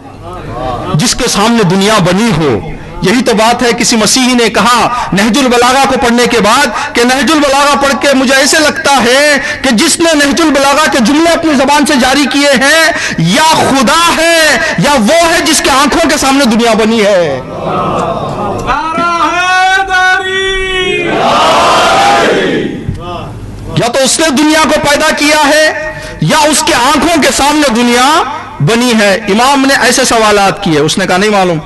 جس کے سامنے دنیا بنی ہو. یہی تو بات ہے, کسی مسیحی نے کہا نہج البلاغہ کو پڑھنے کے بعد کہ نہج البلاغہ پڑھ کے مجھے ایسے لگتا ہے کہ جس نے نہج البلاغہ کے جملے اپنی زبان سے جاری کیے ہیں یا خدا ہے یا وہ ہے جس کے آنکھوں کے سامنے دنیا بنی ہے. یا تو اس نے دنیا کو پیدا کیا ہے یا اس کے آنکھوں کے سامنے دنیا بنی ہے. امام نے ایسے سوالات کیے, اس نے کہا نہیں معلوم.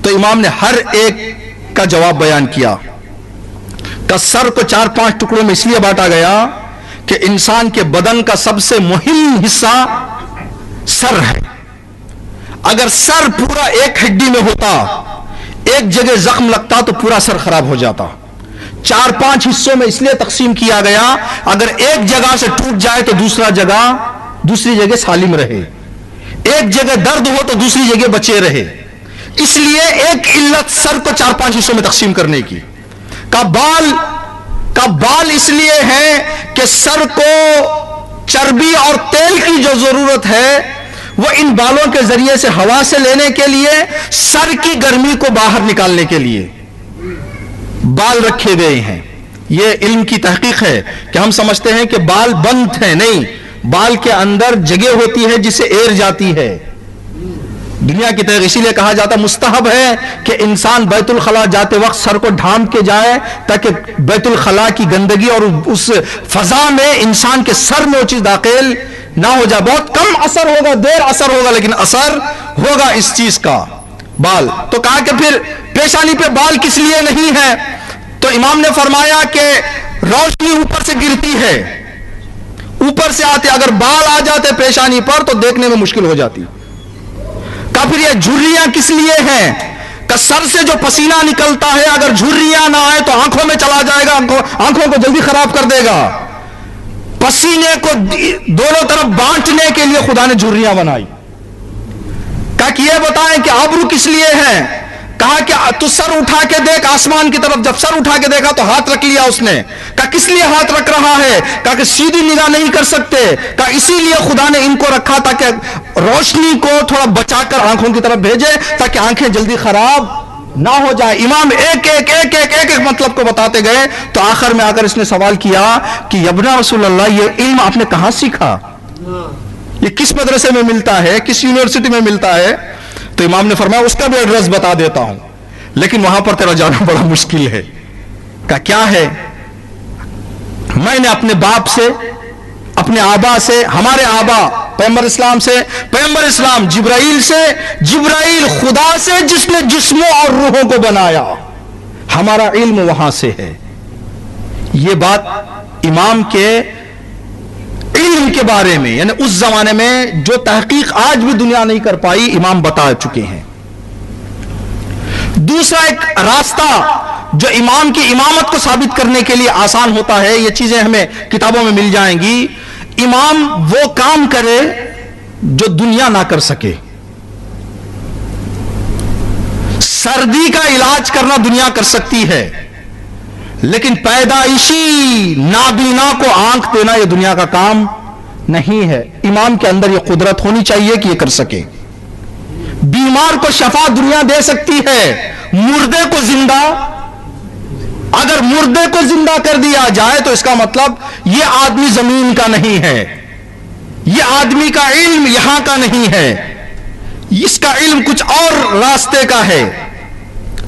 تو امام نے ہر ایک کا جواب بیان کیا. کہ سر کو 4-5 ٹکڑوں میں اس لیے بانٹا گیا کہ انسان کے بدن کا سب سے مہم حصہ سر ہے. اگر سر پورا ایک ہڈی میں ہوتا, ایک جگہ زخم لگتا تو پورا سر خراب ہو جاتا. 4-5 حصوں میں اس لیے تقسیم کیا گیا اگر ایک جگہ سے ٹوٹ جائے تو دوسری جگہ سالم رہے, ایک جگہ درد ہو تو دوسری جگہ بچے رہے. اس لیے ایک علت سر کو 4-5 حصوں میں تقسیم کرنے کی. کا بال اس لیے ہے کہ سر کو چربی اور تیل کی جو ضرورت ہے وہ ان بالوں کے ذریعے سے ہوا سے لینے کے لیے, سر کی گرمی کو باہر نکالنے کے لیے بال رکھے گئے ہیں. یہ علم کی تحقیق ہے کہ ہم سمجھتے ہیں کہ بال بند ہیں, نہیں, بال کے اندر جگہ ہوتی ہے جسے ایر جاتی ہے دنیا کی طرح. اسی لیے کہا جاتا مستحب ہے کہ انسان بیت الخلاء جاتے وقت سر کو ڈھانپ کے جائے تاکہ بیت الخلاء کی گندگی اور اس فضا میں انسان کے سر میں وہ چیز داخل نہ ہو جائے. بہت کم اثر ہوگا, دیر اثر ہوگا, لیکن اثر ہوگا اس چیز کا. بال تو کہا کہ پھر پیشانی پہ بال کس لیے نہیں ہے؟ تو امام نے فرمایا کہ روشنی اوپر سے گرتی ہے, اوپر سے آتے, اگر بال آ جاتے پیشانی پر تو دیکھنے میں مشکل ہو جاتی. کہا پھر یہ جھریاں کس لیے ہیں؟ کہ سر سے جو پسینہ نکلتا ہے اگر جھریاں نہ آئے تو آنکھوں میں چلا جائے گا, آنکھوں کو جلدی خراب کر دے گا. پسینے کو دونوں طرف بانٹنے کے لیے خدا نے جھریاں بنائی. کہا کہ یہ بتائیں کہ ابرو کس لیے ہیں؟ کہا کہ تو سر اٹھا کے دیکھ آسمان کی طرف. جب سر اٹھا کے دیکھا تو ہاتھ رکھ لیا اس نے. کہا کس لیے ہاتھ رکھ رہا ہے؟ کہا کہ سیدھی نگاہ نہیں کر سکتے. کہا اسی لیے خدا نے ان کو رکھا تاکہ روشنی کو تھوڑا بچا کر آنکھوں کی طرف بھیجے تاکہ آنکھیں جلدی خراب نہ ہو جائے. امام ایک ایک مطلب کو بتاتے گئے تو آخر میں آ کر اس نے سوال کیا کہ ابن رسول اللہ یہ علم آپ نے کہاں سیکھا؟ یہ کس مدرسے میں ملتا ہے, کس یونیورسٹی میں ملتا ہے؟ تو امام نے فرمایا اس کا بھی ایڈریس بتا دیتا ہوں, لیکن وہاں پر تیرا جانا بڑا مشکل ہے. کہا کیا ہے؟ میں نے اپنے باپ سے, اپنے آبا سے, ہمارے آبا پیغمبر اسلام سے, پیغمبر اسلام جبرائیل سے, جبرائیل خدا سے جس نے جسموں اور روحوں کو بنایا, ہمارا علم وہاں سے ہے. یہ بات امام کے علم کے بارے میں, یعنی اس زمانے میں جو تحقیق آج بھی دنیا نہیں کر پائی, امام بتا چکے ہیں. دوسرا ایک راستہ جو امام کی امامت کو ثابت کرنے کے لیے آسان ہوتا ہے, یہ چیزیں ہمیں کتابوں میں مل جائیں گی. امام وہ کام کرے جو دنیا نہ کر سکے. سردی کا علاج کرنا دنیا کر سکتی ہے, لیکن پیدائشی نابینا کو آنکھ دینا یہ دنیا کا کام نہیں ہے. امام کے اندر یہ قدرت ہونی چاہیے کہ یہ کر سکے. بیمار کو شفا دنیا دے سکتی ہے, مردے کو زندہ, اگر مردے کو زندہ کر دیا جائے تو اس کا مطلب یہ آدمی زمین کا نہیں ہے, یہ آدمی کا علم یہاں کا نہیں ہے, اس کا علم کچھ اور راستے کا ہے.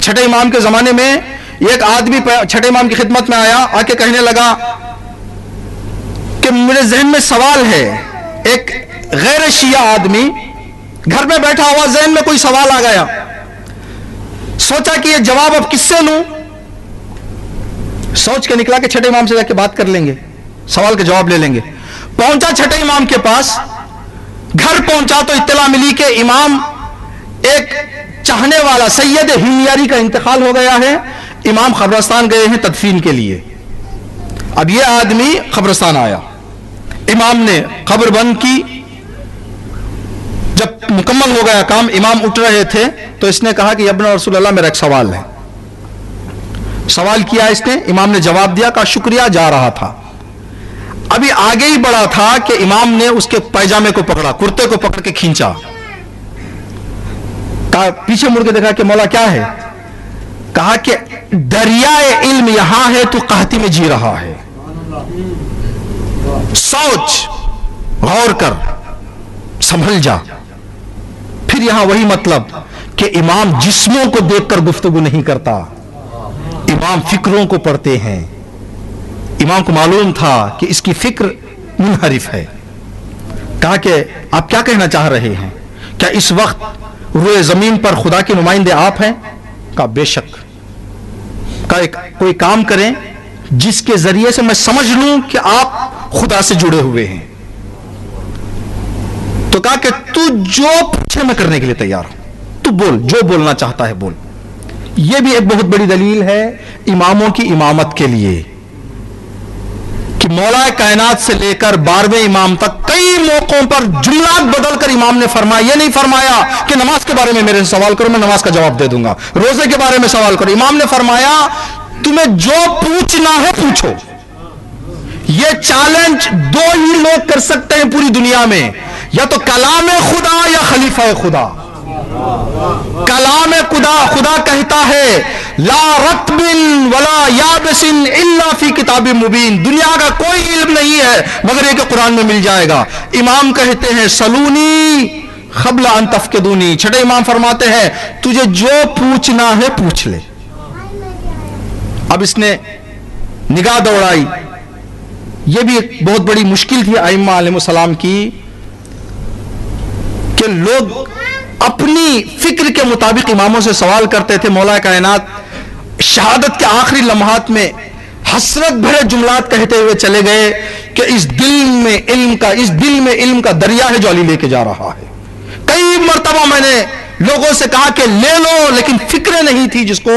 چھٹے امام کے زمانے میں ایک آدمی چھٹے امام کی خدمت میں آیا, آ کے کہنے لگا کہ میرے ذہن میں سوال ہے. ایک غیر شیعہ آدمی گھر میں بیٹھا ہوا, ذہن میں کوئی سوال آ گیا, سوچا کہ یہ جواب اب کس سے لوں. سوچ کے نکلا کہ چھٹے امام سے جا کے بات کر لیں گے, سوال کا جواب لے لیں گے. پہنچا چھٹے امام کے پاس, گھر پہنچا تو اطلاع ملی کہ امام ایک چاہنے والا سید ہمیاری کا انتقال ہو گیا ہے, امام قبرستان گئے ہیں تدفین کے لیے. اب یہ آدمی قبرستان آیا, امام نے قبر بند کی. جب مکمل ہو گیا کام, امام اٹھ رہے تھے تو اس نے کہا کہ ابن رسول اللہ میرا ایک سوال ہے. سوال کیا اس نے, امام نے جواب دیا, کہا شکریہ, جا رہا تھا. ابھی آگے ہی بڑھا تھا کہ امام نے اس کے پیجامے کو پکڑا, کرتے کو پکڑ کے کھینچا. کہا پیچھے مڑ کے دیکھا کہ مولا کیا ہے؟ کہا کہ دریائے علم یہاں ہے, تو قحطی میں جی رہا ہے. سوچ, غور کر, سنبھل جا. پھر یہاں وہی مطلب کہ امام جسموں کو دیکھ کر گفتگو نہیں کرتا, امام فکروں کو پڑھتے ہیں. امام کو معلوم تھا کہ اس کی فکر منحرف ہے. کہا کہ آپ کیا کہنا چاہ رہے ہیں؟ کیا اس وقت روئے زمین پر خدا کے نمائندے آپ ہیں؟ کہا بے شک. کہا کوئی کام کریں جس کے ذریعے سے میں سمجھ لوں کہ آپ خدا سے جڑے ہوئے ہیں. تو کہا کہ تو جو پوچھے میں کرنے کے لیے تیار ہوں, تو بول, جو بولنا چاہتا ہے بول. یہ بھی ایک بہت بڑی دلیل ہے اماموں کی امامت کے لیے کہ مولا کائنات سے لے کر 12ویں امام تک کئی موقعوں پر جملات بدل کر امام نے فرمایا. یہ نہیں فرمایا کہ نماز کے بارے میں میرے سے سوال کرو, میں نماز کا جواب دے دوں گا. روزے کے بارے میں سوال کرو. امام نے فرمایا تمہیں جو پوچھنا ہے پوچھو. یہ چیلنج دو ہی لوگ کر سکتے ہیں پوری دنیا میں, یا تو کلام خدا یا خلیفہ خدا. کلام خدا کہتا ہے لا رطب ولا یابس الا فی کتاب مبین، دنیا کا کوئی علم نہیں ہے مگر یہ کہ قرآن میں مل جائے گا۔ امام کہتے ہیں سلونی قبل ان تفقدونی، چھٹے امام فرماتے ہیں تجھے جو پوچھنا ہے پوچھ لے۔ اب اس نے نگاہ دوڑائی، یہ بھی ایک بہت بڑی مشکل تھی ائمہ علیہ السلام کی کہ لوگ اپنی فکر کے مطابق اماموں سے سوال کرتے تھے۔ مولا کائنات شہادت کے آخری لمحات میں حسرت بھرے جملات کہتے ہوئے چلے گئے کہ اس دل میں علم کا دریا ہے جو علی لے کے جا رہا ہے۔ کئی مرتبہ میں نے لوگوں سے کہا کہ لے لو، لیکن فکر نہیں تھی جس کو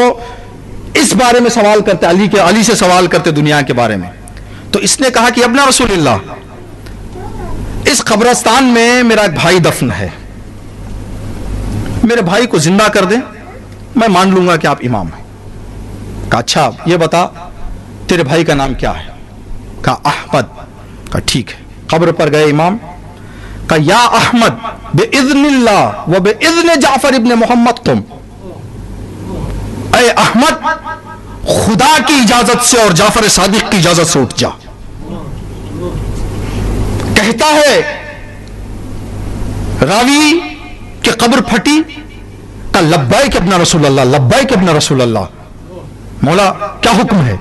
اس بارے میں سوال کرتے، علی سے سوال کرتے دنیا کے بارے میں۔ تو اس نے کہا کہ ابن رسول اللہ، اس قبرستان میں میرا ایک بھائی دفن ہے، میرے بھائی کو زندہ کر دیں، میں مان لوں گا کہ آپ امام ہیں۔ کہا اچھا یہ بتا تیرے بھائی کا نام کیا ہے؟ کہا احمد۔ کہا ٹھیک ہے۔ قبر پر گئے امام، کہا یا احمد باذن اللہ و باذن جعفر ابن محمد تم، اے احمد خدا کی اجازت سے اور جعفر صادق کی اجازت سے اٹھ جا۔ کہتا ہے راوی کہ قبر پھٹی، کہا لبیک ابن رسول اللہ، لبیک ابن رسول اللہ۔ مولا کیا حکم ہے،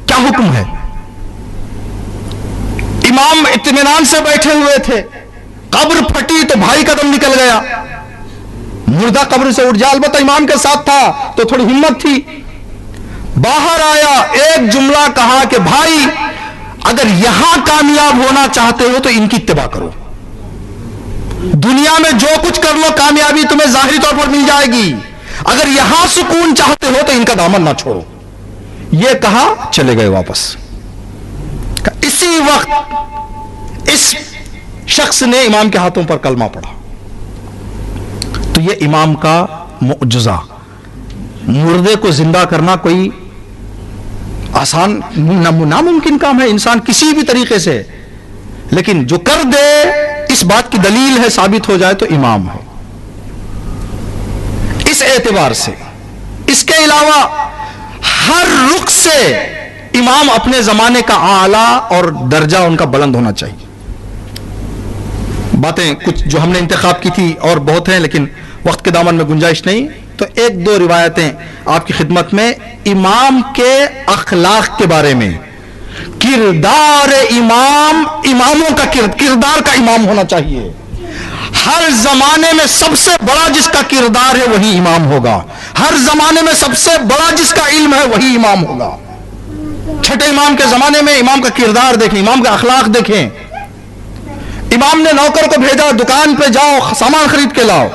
کیا حکم ہے؟ امام اطمینان سے بیٹھے ہوئے تھے، قبر پھٹی تو بھائی کا دم نکل گیا، مردہ قبر سے اٹھ جا۔ البتہ امام کے ساتھ تھا تو تھوڑی ہمت تھی، باہر آیا، ایک جملہ کہا کہ بھائی اگر یہاں کامیاب ہونا چاہتے ہو تو ان کی اتباع کرو، دنیا میں جو کچھ کر لو کامیابی تمہیں ظاہری طور پر مل جائے گی، اگر یہاں سکون چاہتے ہو تو ان کا دامن نہ چھوڑو۔ یہ کہا چلے گئے واپس۔ اسی وقت اس شخص نے امام کے ہاتھوں پر کلمہ پڑھا۔ تو یہ امام کا معجزہ، مردے کو زندہ کرنا کوئی آسان ناممکن کام ہے انسان کسی بھی طریقے سے، لیکن جو کر دے اس بات کی دلیل ہے، ثابت ہو جائے تو امام ہے۔ اس اعتبار سے اس کے علاوہ ہر رخ سے امام اپنے زمانے کا اعلیٰ اور درجہ ان کا بلند ہونا چاہیے۔ باتیں کچھ جو ہم نے انتخاب کی تھی اور بہت ہیں، لیکن وقت کے دامن میں گنجائش نہیں، تو ایک دو روایتیں آپ کی خدمت میں امام کے اخلاق کے بارے میں۔ کردار امام، اماموں کا کردار کا امام ہونا چاہیے۔ ہر زمانے میں سب سے بڑا جس کا کردار ہے وہی امام ہوگا، ہر زمانے میں سب سے بڑا جس کا علم ہے وہی امام ہوگا۔ چھٹے امام کے زمانے میں امام کا کردار دیکھیں، امام کا اخلاق دیکھیں۔ امام نے نوکر کو بھیجا دکان پہ جاؤ سامان خرید کے لاؤ،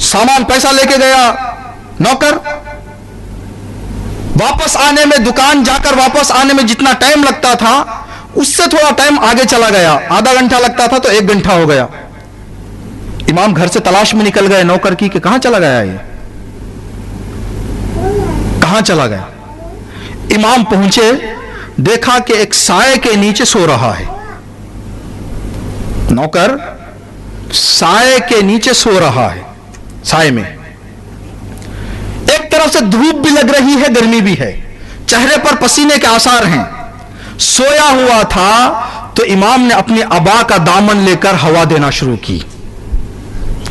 سامان پیسہ لے کے گیا نوکر، واپس آنے میں دکان جا کر واپس آنے میں جتنا ٹائم لگتا تھا اس سے تھوڑا ٹائم آگے چلا گیا، آدھا گھنٹہ لگتا تھا تو 1 گھنٹہ ہو گیا۔ امام گھر سے تلاش میں نکل گئے نوکر کی کہ کہاں چلا گیا یہ، کہاں چلا گیا؟ امام پہنچے، دیکھا کہ ایک سائے کے نیچے سو رہا ہے، نوکر سائے کے نیچے سو رہا ہے، سائے میں ایک طرف سے دھوپ بھی لگ رہی ہے، گرمی بھی ہے، چہرے پر پسینے کے آثار ہیں، سویا ہوا تھا تو امام نے اپنی عبا کا دامن لے کر ہوا دینا شروع کی،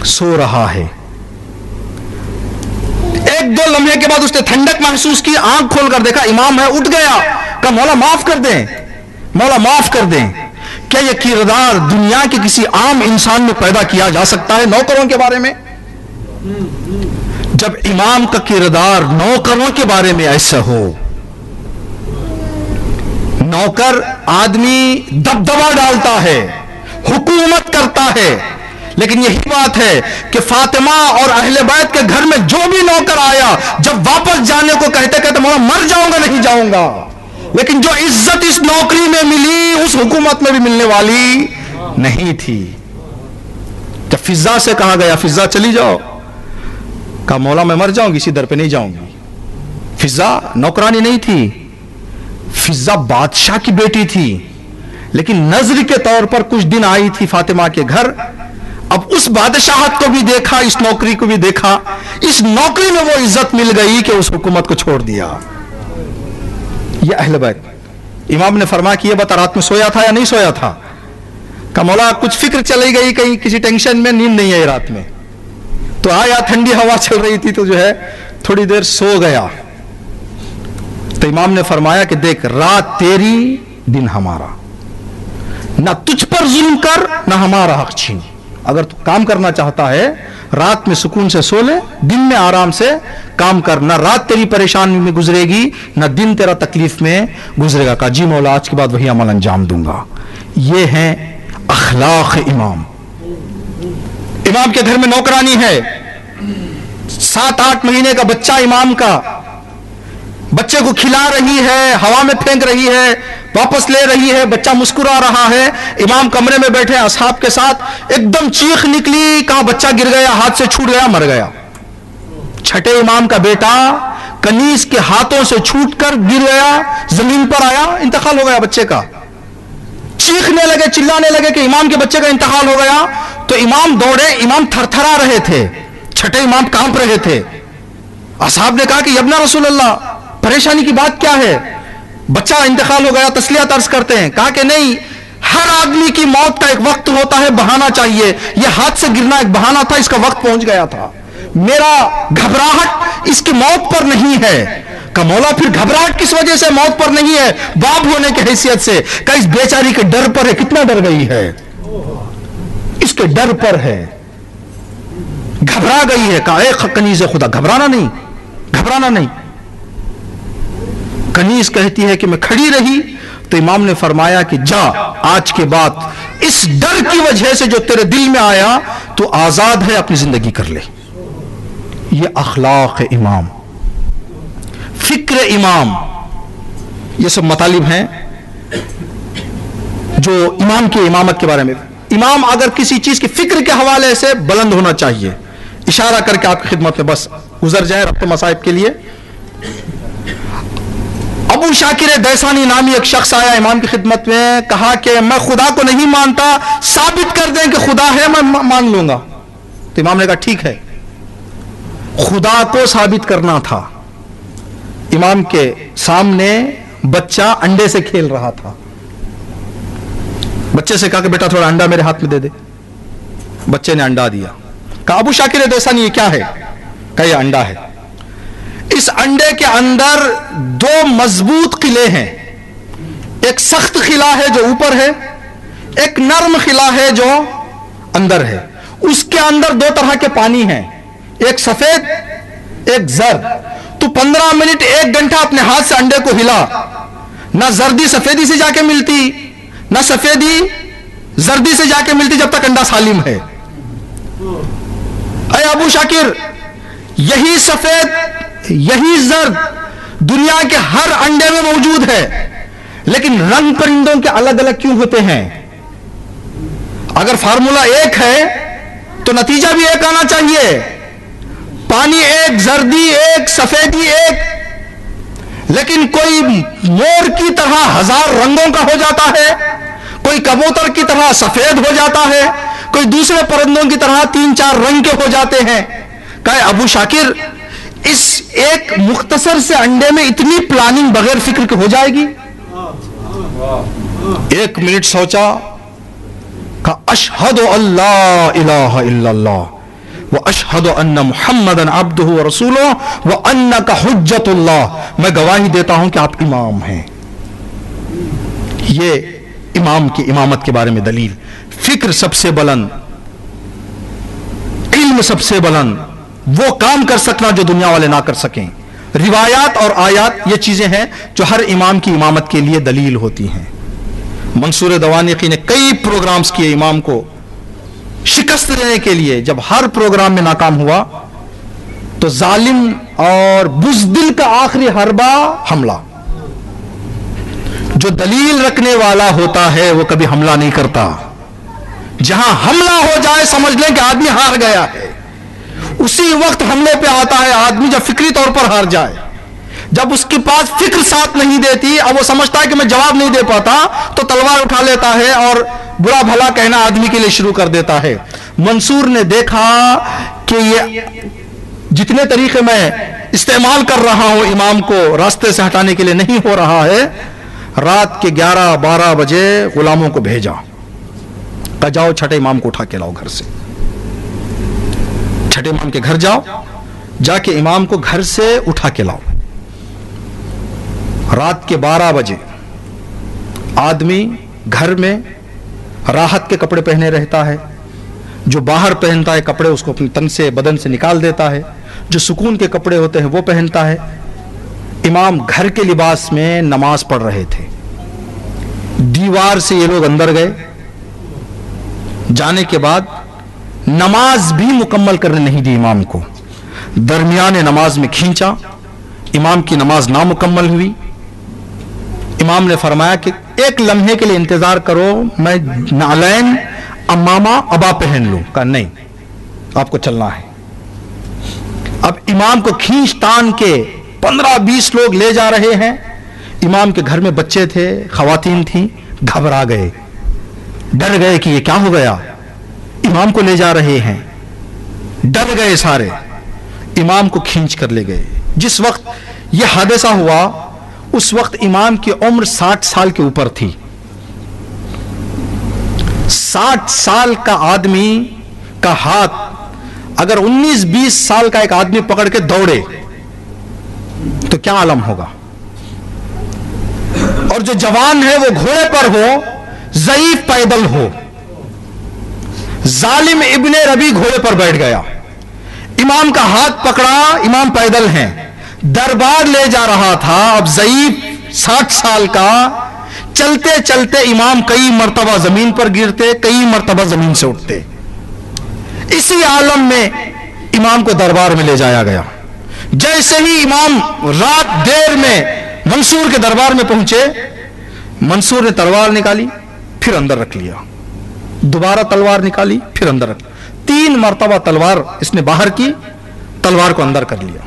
سو رہا ہے۔ 1-2 لمحے کے بعد اس نے ٹھنڈک محسوس کی، آنکھ کھول کر دیکھا امام ہے، اٹھ گیا، کہا مولا معاف کر دیں، مولا معاف کر دیں۔ کیا یہ کردار دنیا کے کسی عام انسان میں پیدا کیا جا سکتا ہے نوکروں کے بارے میں؟ جب امام کا کردار نوکروں کے بارے میں ایسا ہو، نوکر آدمی دبدبا ڈالتا ہے، حکومت کرتا ہے، لیکن یہی بات ہے کہ فاطمہ اور اہل بیت کے گھر میں جو بھی نوکر آیا جب واپس جانے کو کہتے کہتے مولا مر جاؤں گا نہیں جاؤں گا، لیکن جو عزت اس نوکری میں ملی اس حکومت میں بھی ملنے والی نہیں تھی۔ جب فضا سے کہا گیا فضا چلی جاؤ، کہا مولا میں مر جاؤں گی، اسی در پہ نہیں جاؤں گی۔ فضا نوکرانی نہیں تھی، فضا بادشاہ کی بیٹی تھی، لیکن نظر کے طور پر کچھ دن آئی تھی فاطمہ کے گھر، اب اس بادشاہت کو بھی دیکھا, اس نوکری کو بھی دیکھا, اس نوکری میں وہ عزت مل گئی کہ اس حکومت کو چھوڑ دیا. یہ اہل بیت. امام نے فرمایا کہ یہ بتا رات میں سویا تھا یا نہیں سویا تھا؟ کہ مولا کچھ فکر چلی گئی, کہیں کسی ٹینشن میں, نیند نہیں آئی رات میں, تو آیا تھنڈی ہوا چل رہی تھی تو جو ہے تھوڑی دیر سو گیا. تو امام نے فرمایا کہ دیکھ, رات تیری دن ہمارا, نہ تجھ پر ظلم کر نہ ہمارا حق چھین. اگر تو کام کرنا چاہتا ہے رات میں سکون سے سو لے, دن میں آرام سے کام کر, نہ رات تیری پریشانی میں گزرے گی نہ دن تیرا تکلیف میں گزرے گا. کہا جی مولا آج کے بعد وہی عمل انجام دوں گا. یہ ہیں اخلاق امام. امام کے گھر میں نوکرانی ہے, 7-8 مہینے کا بچہ امام کا, بچے کو کھلا رہی ہے, ہوا میں پھینک رہی ہے, واپس لے رہی ہے, بچہ مسکرا رہا ہے. امام کمرے میں بیٹھے اصحاب کے ساتھ, ایک دم چیخ نکلی, کہاں بچہ گر گیا, ہاتھ سے چھوٹ گیا, مر گیا. چھٹے امام کا بیٹا کنیز کے ہاتھوں سے چھوٹ کر گر گیا, زمین پر آیا, انتقال ہو گیا بچے کا. چیخنے لگے, چلانے لگے کہ امام کے بچے کا انتقال ہو گیا. تو امام دوڑے, امام تھرتھرا رہے تھے, چھٹے امام کانپ رہے تھے. اصحاب نے کہا کہ یا ابن رسول اللہ, پریشانی کی بات کیا ہے؟ بچہ انتقال ہو گیا, تسلیت عرض کرتے ہیں. کہا کہ نہیں, ہر آدمی کی موت کا ایک وقت ہوتا ہے, بہانا چاہیے. یہ ہاتھ سے گرنا ایک بہانا تھا, اس کا وقت پہنچ گیا تھا. میرا گھبراہٹ اس کی موت پر نہیں ہے. کہ مولا پھر گھبراہٹ کس وجہ سے موت پر نہیں ہے؟ باپ ہونے کی حیثیت سے. کہ اس بیچاری کے ڈر پر ہے. کتنا ڈر گئی ہے, اس کے ڈر پر ہے, گھبرا گئی ہے. کہا اے کنیز خدا, گھبرانا نہیں, گھبرانا نہیں. کنیز کہتی ہے کہ میں کھڑی رہی. تو امام نے فرمایا کہ جا, آج کے بعد اس ڈر کی وجہ سے جو تیرے دل میں آیا تو آزاد ہے, اپنی زندگی کر لے. یہ اخلاق امام, فکر امام. یہ سب مطالب ہیں جو امام کی امامت کے بارے میں. امام اگر کسی چیز کی فکر کے حوالے سے بلند ہونا چاہیے. اشارہ کر کے آپ کی خدمت میں بس گزر جائے ربط مصائب کے لیے. ابو شاکر دیسانی نامی ایک شخص آیا امام کی خدمت میں, کہا کہ میں خدا کو نہیں مانتا, ثابت کر دیں کہ خدا ہے, میں مان لوں گا. تو امام نے کہا ٹھیک ہے. خدا کو ثابت کرنا تھا. امام کے سامنے بچہ انڈے سے کھیل رہا تھا. بچے سے کہا کہ بیٹا تھوڑا انڈا میرے ہاتھ میں دے دے. بچے نے انڈا دیا. کہا ابو شاکر دیسانی یہ کیا ہے؟ کہا یہ انڈا ہے. اس انڈے کے اندر 2 مضبوط قلعے ہیں. ایک سخت قلعہ ہے جو اوپر ہے, ایک نرم قلعہ ہے جو اندر ہے. اس کے اندر 2 طرح کے پانی ہیں, ایک سفید ایک زرد. تو 15 منٹ 1 گھنٹہ اپنے ہاتھ سے انڈے کو ہلا, نہ زردی سفیدی سے جا کے ملتی نہ سفیدی زردی سے جا کے ملتی جب تک انڈا سالم ہے. اے ابو شاکر, یہی سفید یہی زرد دنیا کے ہر انڈے میں موجود ہے, لیکن رنگ پرندوں کے الگ الگ کیوں ہوتے ہیں؟ اگر فارمولا ایک ہے تو نتیجہ بھی ایک آنا چاہیے. پانی ایک, زردی ایک, سفیدی ایک, لیکن کوئی مور کی طرح 1000 رنگوں کا ہو جاتا ہے, کوئی کبوتر کی طرح سفید ہو جاتا ہے, کوئی دوسرے پرندوں کی طرح 3-4 رنگ کے ہو جاتے ہیں. کہا ابو شاکر, اس ایک مختصر سے انڈے میں اتنی پلاننگ بغیر فکر کے ہو جائے گی؟ 1 منٹ سوچا, کہا اشہد اللہ الہ الا اللہ واشہد ان محمدًا عبدہ ورسولہ وانک حجۃ اللہ. میں گواہی دیتا ہوں کہ آپ امام ہیں. یہ امام کی امامت کے بارے میں دلیل. فکر سب سے بلند, علم سب سے بلند, وہ کام کر سکنا جو دنیا والے نہ کر سکیں. روایات اور آیات یہ چیزیں ہیں جو ہر امام کی امامت کے لیے دلیل ہوتی ہیں. منصور دوانیقی نے کئی پروگرامز کیے امام کو شکست دینے کے لیے. جب ہر پروگرام میں ناکام ہوا تو ظالم اور بزدل کا آخری حربہ حملہ. جو دلیل رکھنے والا ہوتا ہے وہ کبھی حملہ نہیں کرتا. جہاں حملہ ہو جائے سمجھ لیں کہ آدمی ہار گیا ہے. اسی وقت حملے پہ آتا ہے آدمی جب فکری طور پر ہار جائے. جب اس کے پاس فکر ساتھ نہیں دیتی, اب وہ سمجھتا ہے کہ میں جواب نہیں دے پاتا, تو تلوار اٹھا لیتا ہے اور برا بھلا کہنا آدمی کے لیے شروع کر دیتا ہے. منصور نے دیکھا کہ یہ جتنے طریقے میں استعمال کر رہا ہوں امام کو راستے سے ہٹانے کے لیے نہیں ہو رہا ہے. رات کے 11-12 بجے غلاموں کو بھیجا کہ جاؤ چھٹے امام کو اٹھا کے لاؤ گھر سے. چھٹے امام کے گھر جاؤ, جا کے امام کو گھر سے اٹھا کے لاؤ. رات کے 12 بجے آدمی گھر میں راحت کے کپڑے پہنے رہتا ہے, جو باہر پہنتا ہے کپڑے اس کو اپنے تن سے بدن سے نکال دیتا ہے, جو سکون کے کپڑے ہوتے ہیں وہ پہنتا ہے. امام گھر کے لباس میں نماز پڑھ رہے تھے. دیوار سے یہ لوگ اندر گئے, جانے کے بعد نماز بھی مکمل کرنے نہیں دی امام کو. درمیان نماز میں کھینچا, امام کی نماز نامکمل ہوئی. امام نے فرمایا کہ ایک لمحے کے لیے انتظار کرو, میں نعلین امامہ ابا پہن لوں. کہا نہیں, آپ کو چلنا ہے. اب امام کو کھینچ تان کے 15-20 لوگ لے جا رہے ہیں. امام کے گھر میں بچے تھے, خواتین تھیں, گھبرا گئے, ڈر گئے کہ یہ کیا ہو گیا, امام کو لے جا رہے ہیں. ڈر گئے سارے, امام کو کھینچ کر لے گئے. جس وقت یہ حادثہ ہوا اس وقت امام کی عمر 60 سال کے اوپر تھی. 60 سال کا آدمی کا ہاتھ اگر 19-20 سال کا ایک آدمی پکڑ کے دوڑے تو کیا عالم ہوگا. اور جو جوان ہے وہ گھوڑے پر ہو, ضعیف پیدل ہو. ظالم ابن ربی گھوڑے پر بیٹھ گیا, امام کا ہاتھ پکڑا, امام پیدل ہیں, دربار لے جا رہا تھا. اب ضعیف 60 سال کا, چلتے چلتے امام کئی مرتبہ زمین پر گرتے, کئی مرتبہ زمین سے اٹھتے. اسی عالم میں امام کو دربار میں لے جایا گیا. جیسے ہی امام رات دیر میں منصور کے دربار میں پہنچے, منصور نے تلوار نکالی, پھر اندر رکھ لیا. دوبارہ تلوار نکالی, پھر اندر رکھ لیا. 3 مرتبہ تلوار اس نے باہر کی, تلوار کو اندر کر لیا.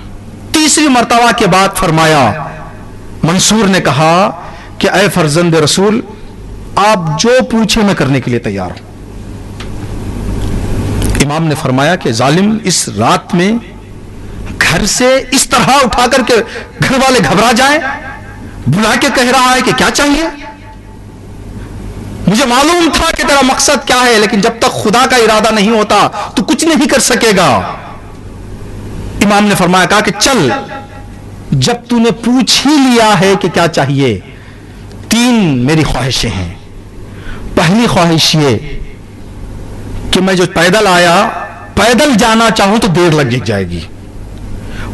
تیسری مرتبہ کے بعد فرمایا, منصور نے کہا کہ اے فرزند رسول, آپ جو پوچھے میں کرنے کے لیے تیار ہوں. امام نے فرمایا کہ ظالم اس رات میں گھر سے اس طرح اٹھا کر کے گھر والے گھبرا جائیں, بلا کے کہہ رہا ہے کہ کیا چاہیے. مجھے معلوم تھا کہ تیرا مقصد کیا ہے, لیکن جب تک خدا کا ارادہ نہیں ہوتا تو کچھ نہیں کر سکے گا. امام نے فرمایا, کہا کہ چل, جب تو نے پوچھ ہی لیا ہے کہ کیا چاہیے, 3 میری خواہشیں ہیں. پہلی خواہش یہ کہ میں جو پیدل آیا, پیدل جانا چاہوں تو دیر لگ جائے گی.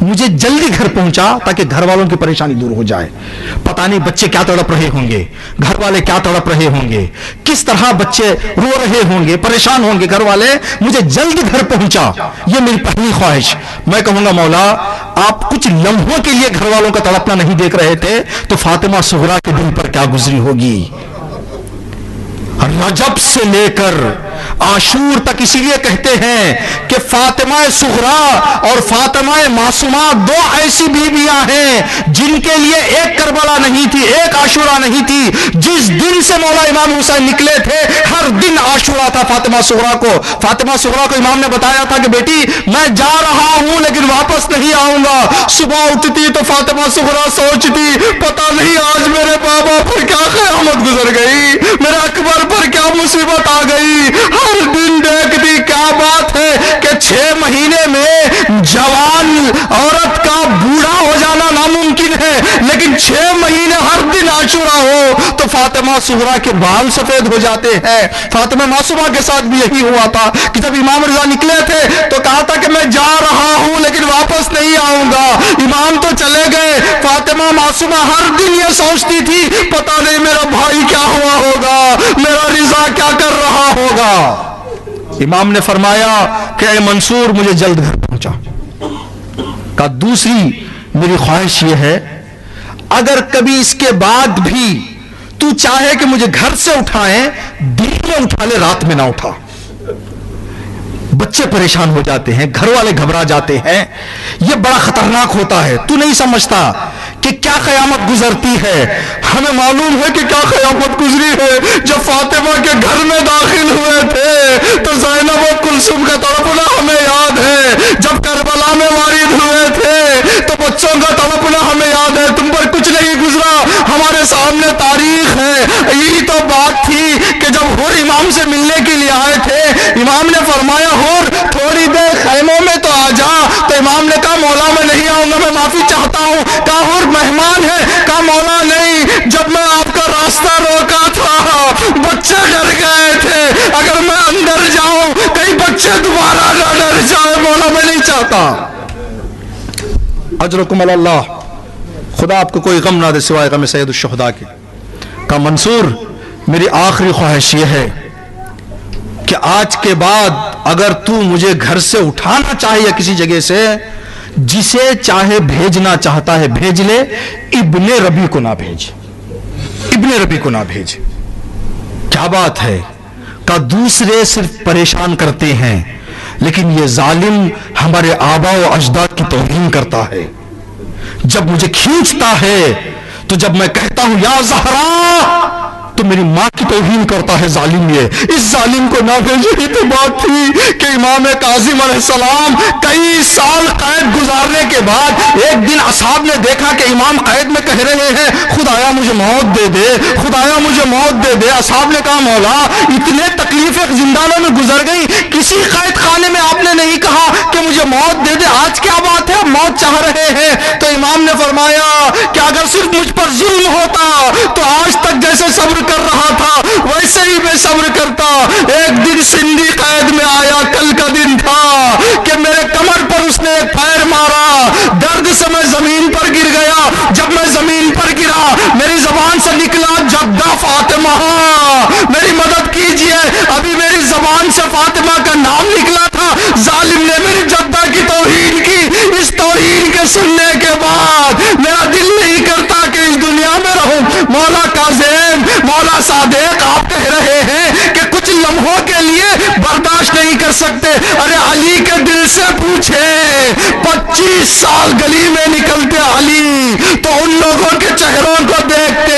مجھے جلدی گھر پہنچا تاکہ گھر والوں کی پریشانی دور ہو جائے. پتہ نہیں بچے کیا تڑپ رہے ہوں گے, گھر والے کیا تڑپ رہے ہوں گے, کس طرح بچے رو رہے ہوں گے, پریشان ہوں گے گھر والے. مجھے جلدی گھر پہنچا, یہ میری پہلی خواہش. میں کہوں گا مولا, آپ کچھ لمحوں کے لیے گھر والوں کا تڑپنا نہیں دیکھ رہے تھے تو فاطمہ صغرا کے دل پر کیا گزری ہوگی. رجب سے لے کر عاشور تک اسی لیے کہتے ہیں کہ فاطمہ صغرا اور فاطمہ معصومہ 2 ایسی بیویاں ہیں جن کے لیے ایک کربلا نہیں تھی, ایک عاشورہ نہیں تھی. جس دن سے مولا امام حسین نکلے تھے ہر دن عاشورہ تھا فاطمہ صغرا کو. فاطمہ صغرا کو امام نے بتایا تھا کہ بیٹی میں جا رہا ہوں لیکن واپس نہیں آؤں گا. صبح اٹھتی تو فاطمہ صغرا سوچتی, پتہ نہیں آج میرے بابا پر کیا قیامت گزر گئی, میرے اکبر پر کیا مصیبت آ گئی. ہر دن دیکھتی کیا بات ہے کہ 6 مہینے میں جوان عورت کا بوڑھا ہو جانا ناممکن ہے, لیکن 6 مہینے ہر دن عاشورہ ہو تو فاطمہ صغرا کے بال سفید ہو جاتے ہیں. فاطمہ معصومہ کے ساتھ بھی یہی ہوا تھا کہ جب امام رضا نکلے تھے تو کہا تھا کہ میں جا رہا ہوں لیکن واپس نہیں آؤں گا. امام تو چلے گئے, فاطمہ معصومہ ہر دن یہ سوچتی تھی پتہ نہیں میرا بھائی کیا ہوا ہوگا, میرا رضا کیا کر رہا ہوگا. امام نے فرمایا کہ اے منصور مجھے جلد گھر پہنچا. کا دوسری میری خواہش یہ ہے, اگر کبھی اس کے بعد بھی تو چاہے کہ مجھے گھر سے اٹھائیں, دن میں اٹھا لے, رات میں نہ اٹھا. بچے پریشان ہو جاتے ہیں, گھر والے گھبرا جاتے ہیں, یہ بڑا خطرناک ہوتا ہے. تو نہیں سمجھتا کہ کیا قیامت گزرتی ہے. ہمیں معلوم ہے کہ کیا قیامت گزری ہے. جب فاطمہ کے گھر میں داخل ہوئے تھے تو زینب و کلثوم کا تڑپنا ہمیں یاد ہے. جب کربلا میں وارد ہوئے تھے تو بچوں کا تڑپنا ہمیں یاد ہے. تم پر کچھ نہیں گزرا، ہمارے سامنے تاریخ ہے. یہی تو بات تھی کہ جب حور امام سے ملنے کے لیے آئے تھے، امام نے فرمایا حور تھوڑی دیر خیموں میں تو آ جا. تو امام نے کہا مولا میں نہیں آؤں گا، میں معافی چاہتا ہوں. کہا حور مہمان ہے. کہا مولا نہیں، جب میں آپ کا راستہ روکا تھا بچے ڈر گئے تھے، اگر میں اندر جاؤں کہیں بچے دوبارہ نہ ڈر جائے، مولا میں نہیں چاہتا. اجرکم اللہ، خدا آپ کو کوئی غم نہ دے سوائے غم سید الشہداء کے. کہا منصور میری آخری خواہش یہ ہے کہ آج کے بعد اگر تو مجھے گھر سے اٹھانا چاہے یا کسی جگہ سے، جسے چاہے بھیجنا چاہتا ہے بھیج لے، ابن ربی کو نہ بھیج، ابن ربی کو نہ بھیج. کیا بات ہے؟ کہ دوسرے صرف پریشان کرتے ہیں لیکن یہ ظالم ہمارے آبا و اجداد کی توہین کرتا ہے. جب مجھے کھینچتا ہے تو جب میں کہتا ہوں یا زہرا تو میری ماں کی توہین کرتا ہے ظالم. یہ اس ظالم کو نہ بھیجے. ہی تو بات تھی کہ امام کاظم علیہ السلام کئی سال قید گزارنے کے بعد ایک دن اصحاب نے دیکھا کہ امام قید میں کہہ رہے ہیں خدایا مجھے موت دے دے، خدایا مجھے موت دے دے. اصحاب نے کہا مولا اتنے تکلیفیں زندانوں میں گزر گئی، کسی قید خانے میں آپ نے نہیں کہا کہ مجھے موت دے دے. آج کیا بات ہے، موت چاہ رہے ہیں. تو امام نے فرمایا کہ اگر صرف مجھ پر ظلم ہوتا تو آج تک جیسے صبر کر رہا تھا ویسے ہی میں صبر کرتا. ایک دن سندھی قید میں آیا، کل کا دن تھا کہ میرے کمر پر اس نے ایک پیر مارا، درد سے میں زمین پر گر گیا. جب میں زمین پر گرا میری زبان سے نکلا جدہ فاطمہ، میری مدد کیجئے. ابھی میری زبان سے فاطمہ کا نام نکلا تھا، ظالم نے میری جدہ کی توہین کی. اس توہین کے سننے کے بعد میرا دل نہیں کرتا کہ اس دنیا میں رہوں. مولا کاظم، مولا صادق آپ کہہ رہے ہیں کہ کچھ لمحوں کے لیے برداشت نہیں کر سکتے. ارے علی کے دل سے پوچھے، 25 سال گلی میں نکلتے علی تو ان لوگوں کے چہروں کو دیکھتے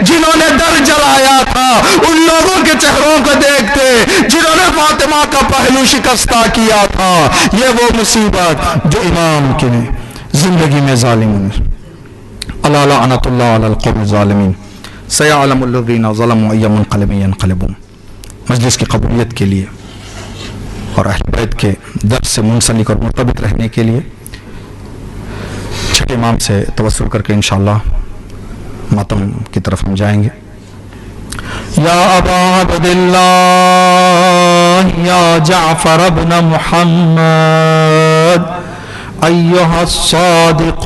جنہوں نے در جلایا تھا، ان لوگوں کے چہروں کو دیکھتے جنہوں نے فاطمہ کا پہلو شکستہ کیا تھا. یہ وہ مصیبت جو امام کی زندگی میں ظالموں نے. الا لعنت اللہ علی القوم الظالمین سیعلم الذین ظلموا ای منقلب ینقلبون. مجلس کی قبولیت کے لیے اور اہل بیت کے درس سے منسلک اور مرتبط رہنے کے لیے چھٹے امام سے توسل کر کے انشاءاللہ ماتم کی طرف ہم جائیں گے. یا ابا عبداللہ یا جعفر ابن محمد ایہا الصادق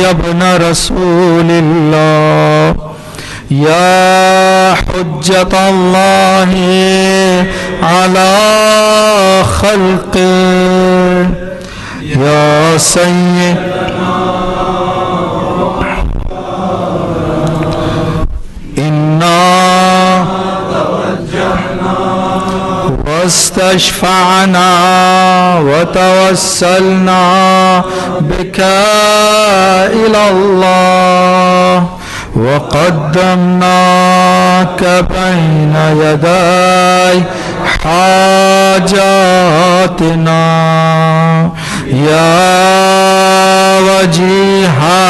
یا ابن رسول اللہ یا حجت اللہ علی خلق یا سید واستشفعنا وتوسلنا بك إلى الله وقدمناك بين يدي حاجاتنا يا وجيها